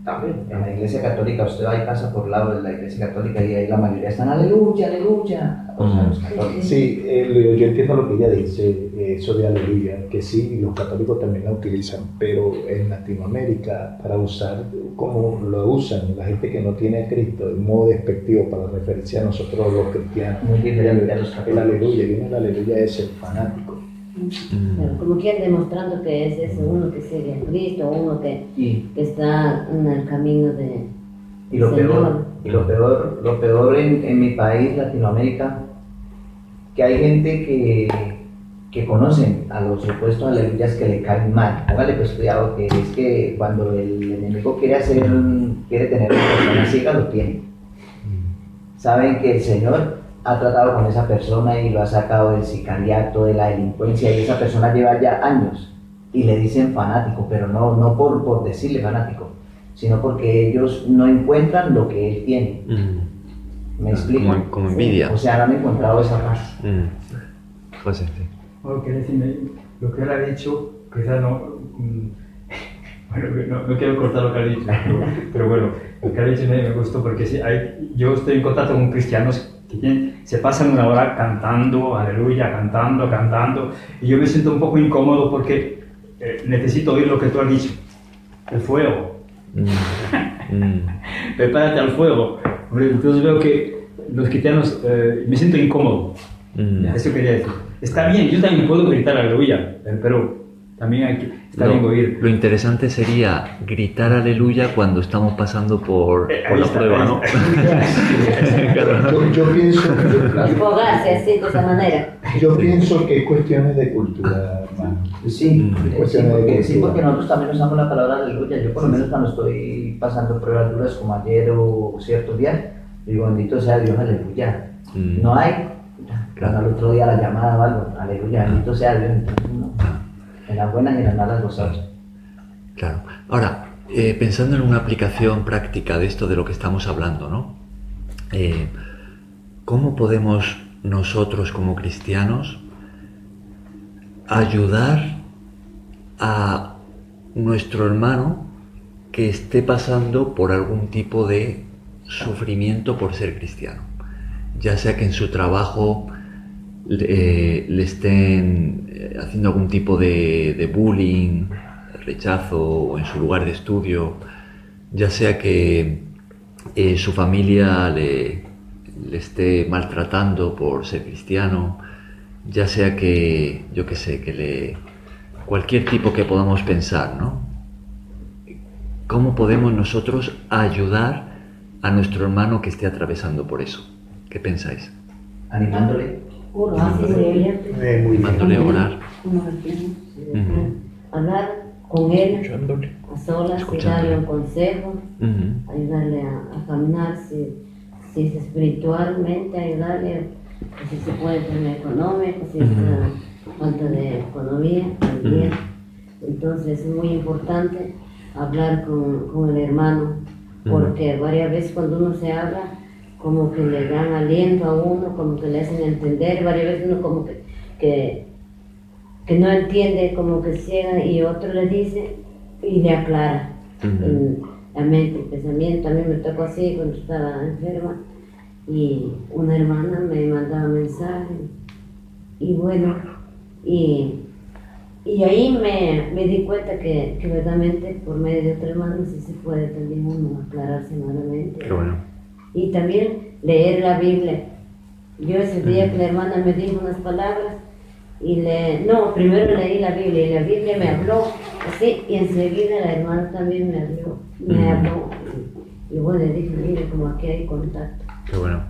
H: También.
G: En la iglesia católica, usted ahí pasa por el lado de la iglesia católica y ahí la mayoría están aleluya, aleluya. O sea, los católicos.
C: Sí, yo entiendo lo que ella dice, eso de aleluya, que sí, los católicos también la utilizan, pero en Latinoamérica, para usar como lo usan la gente que no tiene a Cristo, de modo despectivo para referirse a nosotros los cristianos.
G: Muy diferente a los
C: El
G: católicos.
C: aleluya, y el aleluya es el fanático.
F: Pero como quien demostrando que es eso, uno que sigue a Cristo, uno que
G: Y
F: está en el camino de
G: lo
F: Señor.
G: peor en mi país, Latinoamérica, que hay gente que conocen a los supuestos aleluyas que le caen mal. Póngale pues cuidado, que es que cuando el enemigo quiere tener una persona ciega, lo tiene. Saben que el Señor ha tratado con esa persona y lo ha sacado del sicariato, de la delincuencia, y esa persona lleva ya años y le dicen fanático, pero no por decirle fanático, sino porque ellos no encuentran lo que él tiene. ¿Me explico?
A: Como envidia.
G: O sea, no han encontrado esa paz.
A: Pues sí.
D: Bueno, quiero decirme, lo que él ha dicho, quizás no. Bueno, no quiero cortar lo que ha dicho, pero bueno, lo que ha dicho me gustó porque sí, yo estoy en contacto con cristianos que se pasan una hora cantando, aleluya, cantando, y yo me siento un poco incómodo porque necesito oír lo que tú has dicho, el fuego. Prepárate al fuego. Entonces veo que los cristianos, me siento incómodo. Eso quería decir. Está bien, yo también puedo gritar aleluya, pero también está bien oír.
A: Lo interesante sería gritar aleluya cuando estamos pasando por
D: Ahí
A: la
D: está,
A: prueba,
D: ahí
A: ¿no?
C: Yo pienso,
F: Desfogarse así de esa manera.
C: yo pienso que es cuestiones de cultura, hermano.
G: Sí,
C: Cuestiones de
G: sí,
C: cultura.
G: porque nosotros también usamos la palabra aleluya. Yo por lo menos cuando estoy pasando pruebas duras como ayer o ciertos días, Digo, bendito sea Dios, aleluya.
A: Mm.
G: No hay, claro, al otro día la llamada o algo, aleluya, bendito sea Dios. Entonces, no. En las buenas y en las malas gozamos.
A: Claro. Ahora, pensando en una aplicación práctica de esto de lo que estamos hablando, ¿no? ¿Cómo podemos nosotros como cristianos ayudar a nuestro hermano que esté pasando por algún tipo de sufrimiento por ser cristiano? Ya sea que en su trabajo le estén haciendo algún tipo de bullying, rechazo, o en su lugar de estudio, ya sea que su familia le esté maltratando por ser cristiano, ya sea que, yo qué sé, cualquier tipo que podamos pensar, ¿no? ¿Cómo podemos nosotros ayudar a nuestro hermano que esté atravesando por eso? ¿Qué pensáis?
G: Animándole.
F: Uno hace muy bien.
A: Mandándole a orar.
F: Hablar con él
E: Escuchándole.
F: a solas y
A: Escuchándole.
F: darle un consejo,
A: Ujú.
F: ayudarle a caminar, si es espiritualmente, ayudarle, si se puede tener económico, si es falta de economía también. Entonces es muy importante hablar con el hermano, porque varias veces cuando uno se habla, como que le dan aliento a uno, como que le hacen entender, varias veces uno como que no entiende, como que ciega, y otro le dice y le aclara la mente, el pensamiento. A mí me tocó así cuando estaba enferma y una hermana me mandaba mensajes y bueno, y ahí me di cuenta que verdaderamente por medio de otra hermana sí se puede también uno aclararse nuevamente.
A: Qué bueno.
F: Y también leer la Biblia. Yo ese día que la hermana me dijo unas palabras, primero leí la Biblia y la Biblia me habló así, y enseguida la hermana también me habló. Y bueno, le dije, mire, como aquí hay contacto.
A: Qué bueno.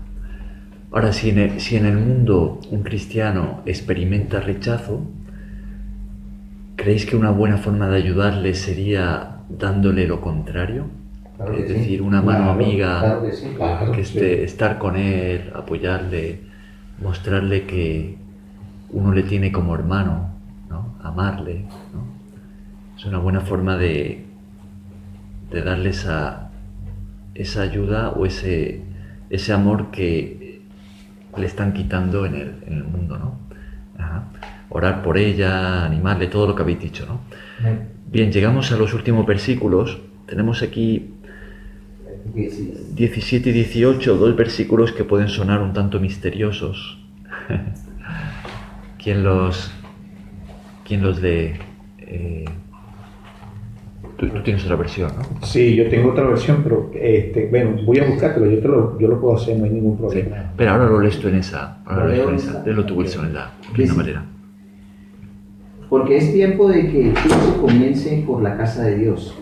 A: Ahora, si en el mundo un cristiano experimenta rechazo, ¿creéis que una buena forma de ayudarle sería dándole lo contrario?
G: Claro que
A: Es
G: sí.
A: decir, una mano amiga,
G: Claro que sí.
C: Claro,
A: que
C: sí.
A: estar con él, apoyarle, mostrarle que uno le tiene como hermano, ¿no? Amarle, ¿no? Es una buena forma de darle esa ayuda o ese amor que le están quitando en el mundo, ¿no? Ajá. Orar por ella, animarle, todo lo que habéis dicho, ¿no? Bien, llegamos a los últimos versículos. Tenemos aquí 17 y 18, dos versículos que pueden sonar un tanto misteriosos. ¿Quién los lee? Tú tienes otra versión, ¿no?
C: Sí, yo tengo otra versión, pero bueno, voy a buscártelo, yo lo puedo hacer, no hay ningún
A: Sí.
C: problema.
A: Pero ahora lo lees tú en esa. Ahora lo lees tú en esa.
G: Ok.
A: Léelo tu versión en la primera manera.
G: Porque es tiempo de que Cristo comience por la casa de Dios.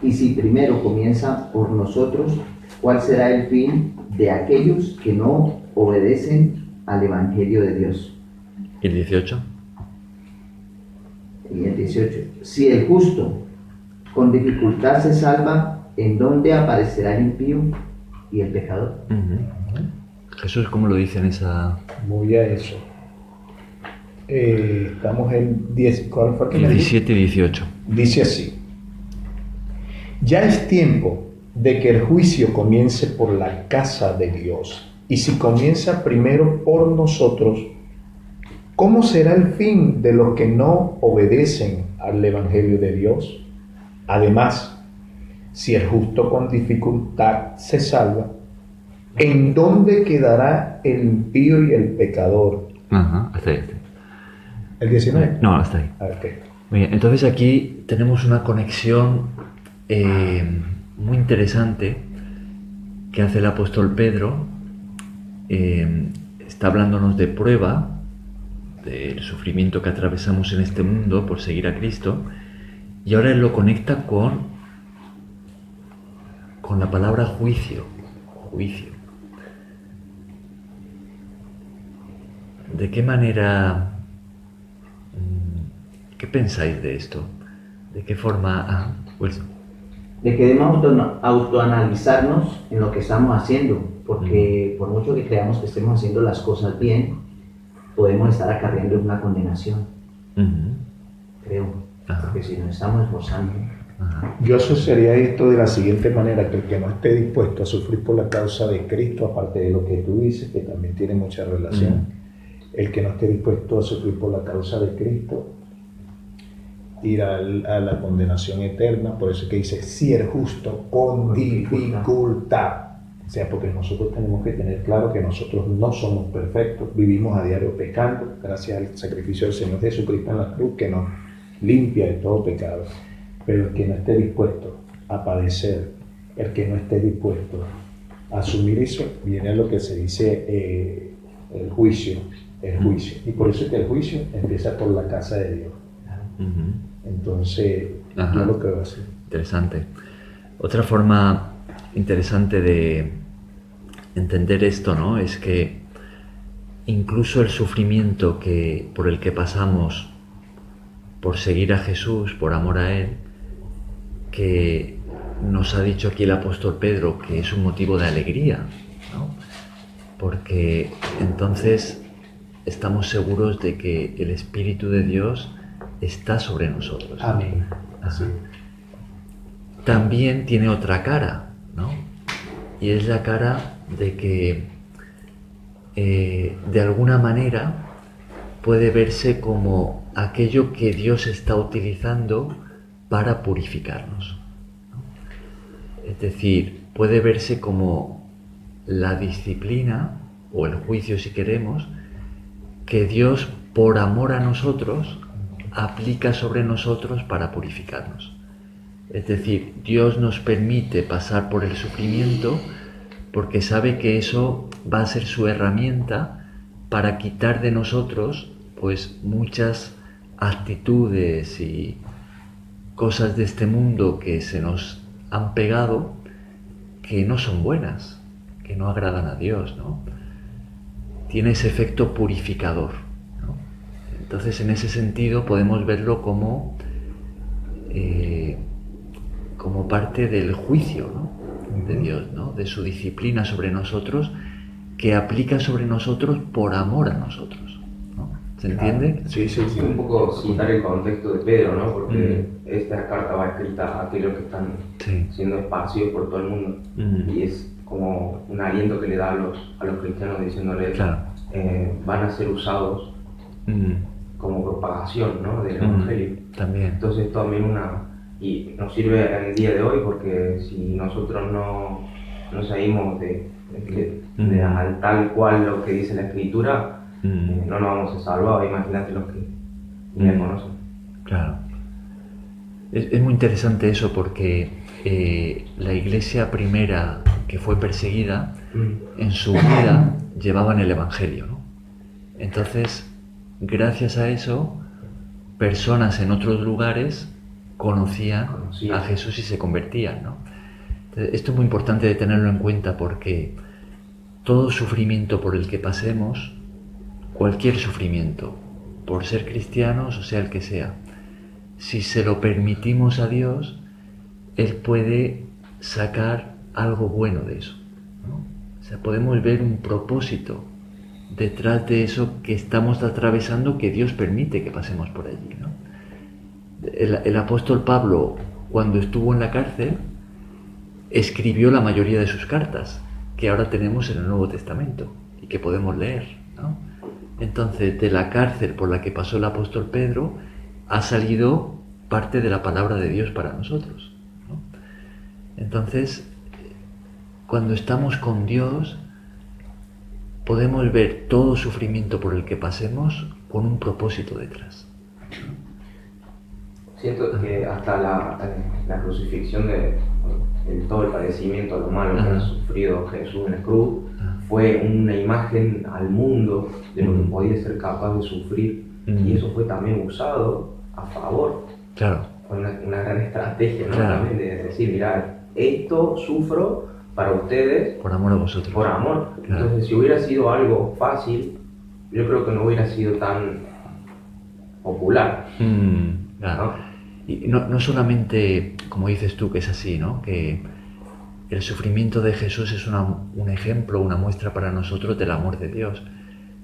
G: Y si primero comienza por nosotros, ¿cuál será el fin de aquellos que no obedecen al Evangelio de Dios?
A: ¿Y el 18?
G: Y el 18. Si el justo con dificultad se salva, ¿en dónde aparecerá el impío y el pecador?
A: Jesús, ¿cómo lo dice en esa?
C: Voy a eso. Estamos en 10. ¿Cuál fue el que me dijiste?
A: 17 y 18.
C: Dice así: ya es tiempo de que el juicio comience por la casa de Dios. Y si comienza primero por nosotros, ¿cómo será el fin de los que no obedecen al Evangelio de Dios? Además, si el justo con dificultad se salva, ¿en dónde quedará el impío y el pecador?
A: Ajá, hasta ahí.
C: ¿El 19?
A: No, hasta ahí.
C: Ok.
A: Muy bien, entonces aquí tenemos una conexión muy interesante que hace el apóstol Pedro. Está hablándonos de prueba, del sufrimiento que atravesamos en este mundo por seguir a Cristo, y ahora él lo conecta con la palabra juicio. ¿De qué manera? ¿Qué pensáis de esto? ¿De qué forma? Wilson.
G: De que debemos autoanalizarnos en lo que estamos haciendo, porque por mucho que creamos que estemos haciendo las cosas bien, podemos estar acarreando una condenación, creo, porque si nos estamos esforzando.
C: Yo asociaría esto de la siguiente manera, que el que no esté dispuesto a sufrir por la causa de Cristo, aparte de lo que tú dices, que también tiene mucha relación, el que no esté dispuesto a sufrir por la causa de Cristo, ir a la condenación eterna. Por eso es que dice, si eres justo, con dificultad. O sea, porque nosotros tenemos que tener claro que nosotros no somos perfectos, vivimos a diario pecando, gracias al sacrificio del Señor Jesucristo en la cruz, que nos limpia de todo pecado. Pero el que no esté dispuesto a padecer, el que no esté dispuesto a asumir eso, viene a lo que se dice el juicio. Y por eso es que el juicio empieza por la casa de Dios. Entonces, yo lo creo así.
A: Interesante. Otra forma interesante de entender esto, ¿no?, es que incluso el sufrimiento por el que pasamos por seguir a Jesús, por amor a Él, que nos ha dicho aquí el apóstol Pedro que es un motivo de alegría, ¿no? Porque entonces estamos seguros de que el Espíritu de Dios está sobre nosotros.
C: Amén.
A: Así. También tiene otra cara, ¿no? Y es la cara de que de alguna manera puede verse como aquello que Dios está utilizando para purificarnos, ¿no? Es decir, puede verse como la disciplina o el juicio, si queremos, que Dios, por amor a nosotros, aplica sobre nosotros para purificarnos. Es decir, Dios nos permite pasar por el sufrimiento porque sabe que eso va a ser su herramienta para quitar de nosotros pues muchas actitudes y cosas de este mundo que se nos han pegado, que no son buenas, que no agradan a Dios, ¿no? Tiene ese efecto purificador, ¿no? Entonces, en ese sentido podemos verlo como parte del juicio, ¿no?, de Dios, ¿no?, de su disciplina sobre nosotros, que aplica sobre nosotros por amor a nosotros, ¿no? ¿Se entiende?
C: Sí.
H: Un poco citar el contexto de Pedro, ¿no? Porque esta carta va escrita a aquellos que están siendo esparcidos por todo el mundo, y es como un aliento que le da a los cristianos diciéndoles, van a ser usados como propagación, ¿no?, del Evangelio.
A: También.
H: Entonces también y nos sirve en el día de hoy, porque si nosotros no salimos de al tal cual lo que dice la Escritura, no nos vamos a salvar. Imagínate los que ni la conocen.
A: Claro. Es muy interesante eso, porque la iglesia primera que fue perseguida, en su vida llevaban el Evangelio, ¿no? Entonces, gracias a eso, personas en otros lugares conocían a Jesús y se convertían, ¿no? Entonces, esto es muy importante de tenerlo en cuenta, porque todo sufrimiento por el que pasemos, cualquier sufrimiento, por ser cristianos o sea el que sea, si se lo permitimos a Dios, Él puede sacar algo bueno de eso, ¿no? O sea, podemos ver un propósito detrás de eso que estamos atravesando, que Dios permite que pasemos por allí, ¿no? El apóstol Pablo, cuando estuvo en la cárcel, escribió la mayoría de sus cartas, que ahora tenemos en el Nuevo Testamento y que podemos leer, ¿no? Entonces, de la cárcel por la que pasó el apóstol Pedro, ha salido parte de la palabra de Dios para nosotros, ¿no? Entonces, cuando estamos con Dios, podemos ver todo sufrimiento por el que pasemos con un propósito detrás.
H: Siento que hasta la crucifixión de todo el padecimiento, lo malo que ha sufrido Jesús en la cruz, fue una imagen al mundo de lo que podía ser capaz de sufrir, y eso fue también usado a favor.
A: Claro.
H: Fue una gran estrategia, ¿no?
A: Claro.
H: También de decir, mirá, esto sufro para ustedes.
A: Por amor a vosotros.
H: Por amor.
A: Claro.
H: Entonces, si hubiera sido algo fácil, yo creo que no hubiera sido tan popular.
A: Claro.
H: ¿No?
A: Y no solamente, como dices tú, que es así, ¿no? Que el sufrimiento de Jesús es un ejemplo, una muestra para nosotros del amor de Dios,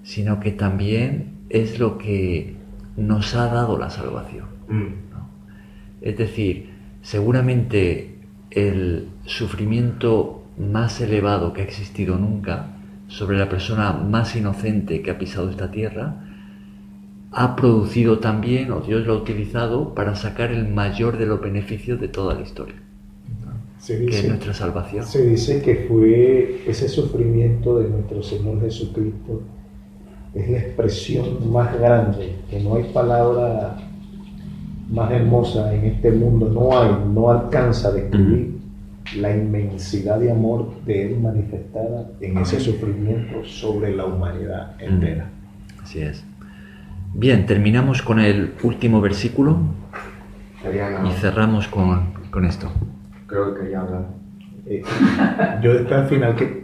A: sino que también es lo que nos ha dado la salvación, ¿no? Es decir, seguramente el sufrimiento más elevado que ha existido nunca sobre la persona más inocente que ha pisado esta tierra ha producido también, o Dios lo ha utilizado para sacar el mayor de los beneficios de toda la historia, que es nuestra salvación.
C: Se dice que fue ese sufrimiento de nuestro Señor Jesucristo, es la expresión más grande, que no hay palabra más hermosa en este mundo, no alcanza a describir la inmensidad de amor de Él manifestada en ese sufrimiento sobre la humanidad entera.
A: Así es. Bien, terminamos con el último versículo y cerramos con esto.
H: Creo que quería hablar.
C: Yo después al final que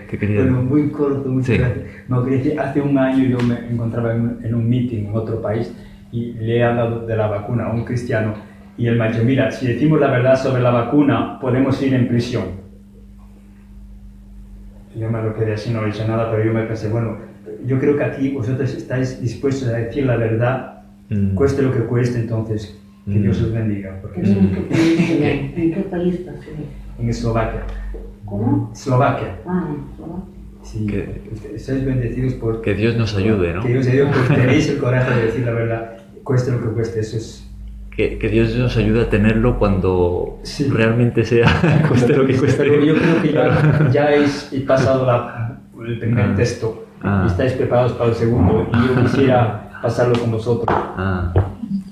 A: ¿Qué quería?
D: Bueno, muy corto, muchas
A: Sí.
D: gracias. No, quería decir, hace un año yo me encontraba en un meeting en otro país y le he hablado de la vacuna a un cristiano y él me ha dicho, mira, si decimos la verdad sobre la vacuna, podemos ir en prisión. Yo me lo quedé así, no he dicho nada, pero yo me pensé, bueno, yo creo que aquí vosotros estáis dispuestos a decir la verdad, cueste lo que cueste, entonces que Dios os bendiga. Porque
I: ¿En qué país pasó?
D: en Eslovaquia.
I: ¿Cómo?
D: Eslovaquia.
I: Eslovaquia.
D: Sí,
A: Que-
D: estáis bendecidos por
A: Que Dios nos ayude, ¿no?
D: que Dios ayude porque tenéis el coraje de decir la verdad, cueste lo que cueste, eso es...
A: Que Dios nos ayude a tenerlo cuando
D: Sí.
A: realmente sea, cueste lo que cueste.
D: Pero yo creo que ya habéis pasado el primer texto y estáis preparados para el segundo y yo quisiera pasarlo con vosotros.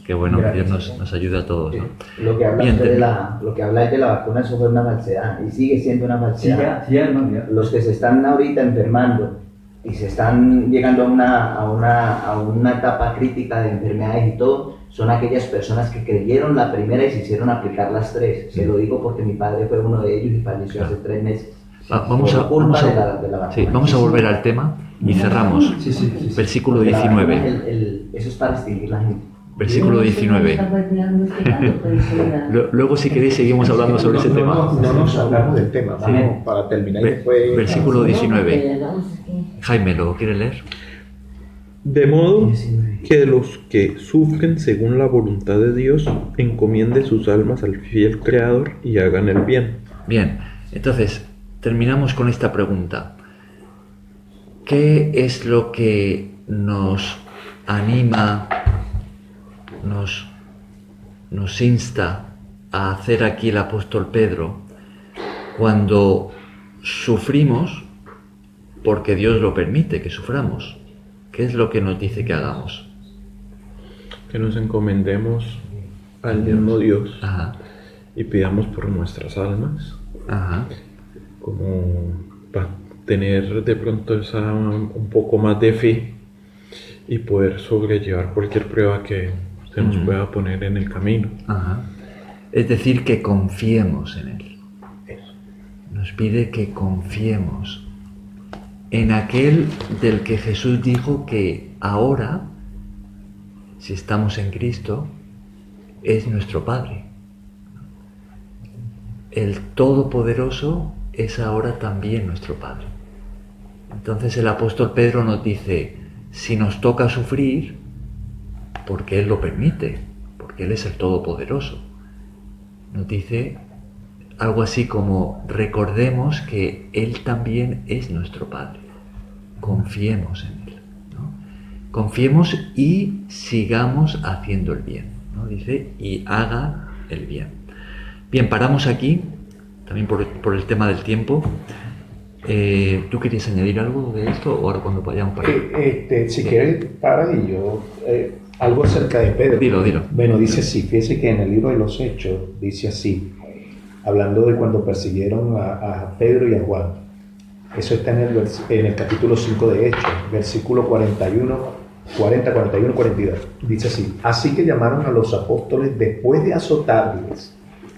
A: Qué bueno, que
D: Gracias.
A: Dios nos ayude a todos, ¿no?
G: Lo que habla
A: Bien,
G: usted lo que habláis de la vacuna, eso fue una falsedad y sigue siendo una
D: Sí,
G: falsedad.
D: ya.
G: Los que se están ahorita enfermando y se están llegando a una etapa crítica de enfermedades y todo, son aquellas personas que creyeron la primera y se hicieron aplicar las tres. Se lo digo porque mi padre fue uno de ellos y falleció hace 3 meses.
A: Vamos
G: Por
A: a,
G: culpa
A: vamos a-
G: de la vacuna.
A: sí, vamos a volver al tema y cerramos.
D: Sí.
A: Versículo
G: Porque la vacuna,
A: 19.
G: eso es para distinguir la gente.
A: Versículo 19. Luego, si queréis, seguimos hablando sobre ese tema.
C: No nos hablamos del tema, vamos para terminar y después...
A: Versículo 19. Jaime, ¿lo quiere leer?
E: De modo que los que sufren según la voluntad de Dios encomienden sus almas al fiel Creador y hagan el bien.
A: Bien, entonces, terminamos con esta pregunta. ¿Qué es lo que nos anima, nos insta a hacer aquí el apóstol Pedro cuando sufrimos porque Dios lo permite que suframos? ¿Qué es lo que nos dice que hagamos?
E: Que nos encomendemos al mismo Dios
A: Ajá,
E: y pidamos por nuestras almas,
A: ajá,
E: como para tener de pronto un poco más de fe y poder sobrellevar cualquier prueba que se nos pueda poner en el camino.
A: ajá. Es decir, que confiemos en Él. Nos pide que confiemos en aquel del que Jesús dijo que ahora, si estamos en Cristo, es nuestro Padre. El Todopoderoso es ahora también nuestro Padre. Entonces el apóstol Pedro nos dice, si nos toca sufrir, porque Él lo permite, porque Él es el Todopoderoso, nos dice algo así como, recordemos que Él también es nuestro Padre. Confiemos en Él, ¿no? Confiemos y sigamos haciendo el bien, ¿no? Dice, y haga el bien. Bien, paramos aquí, también por el tema del tiempo. ¿Tú querías añadir algo de esto o ahora cuando vayamos para allá?
C: Si quieres, para y yo... algo acerca de Pedro.
A: Dilo.
C: Bueno, dice así, fíjese que en el libro de los Hechos dice así, hablando de cuando persiguieron a Pedro y a Juan. Eso está en el capítulo 5 de Hechos, versículo 40, 41, 42. Dice así, así que llamaron a los apóstoles después de azotarles.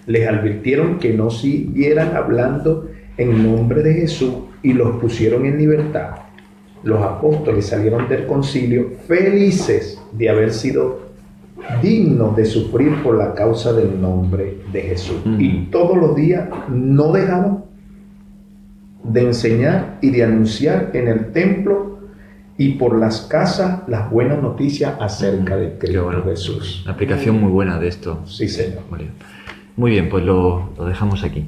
C: Les advirtieron que no siguieran hablando en nombre de Jesús y los pusieron en libertad. Los apóstoles salieron del concilio felices de haber sido dignos de sufrir por la causa del nombre de Jesús.
A: Mm.
C: Y todos los días no dejaban de enseñar y de anunciar en el templo y por las casas las buenas noticias acerca de
A: Qué
C: Cristo
A: bueno.
C: Jesús.
A: Una aplicación muy buena de esto.
C: Sí, Señor.
A: Muy bien, pues lo dejamos aquí.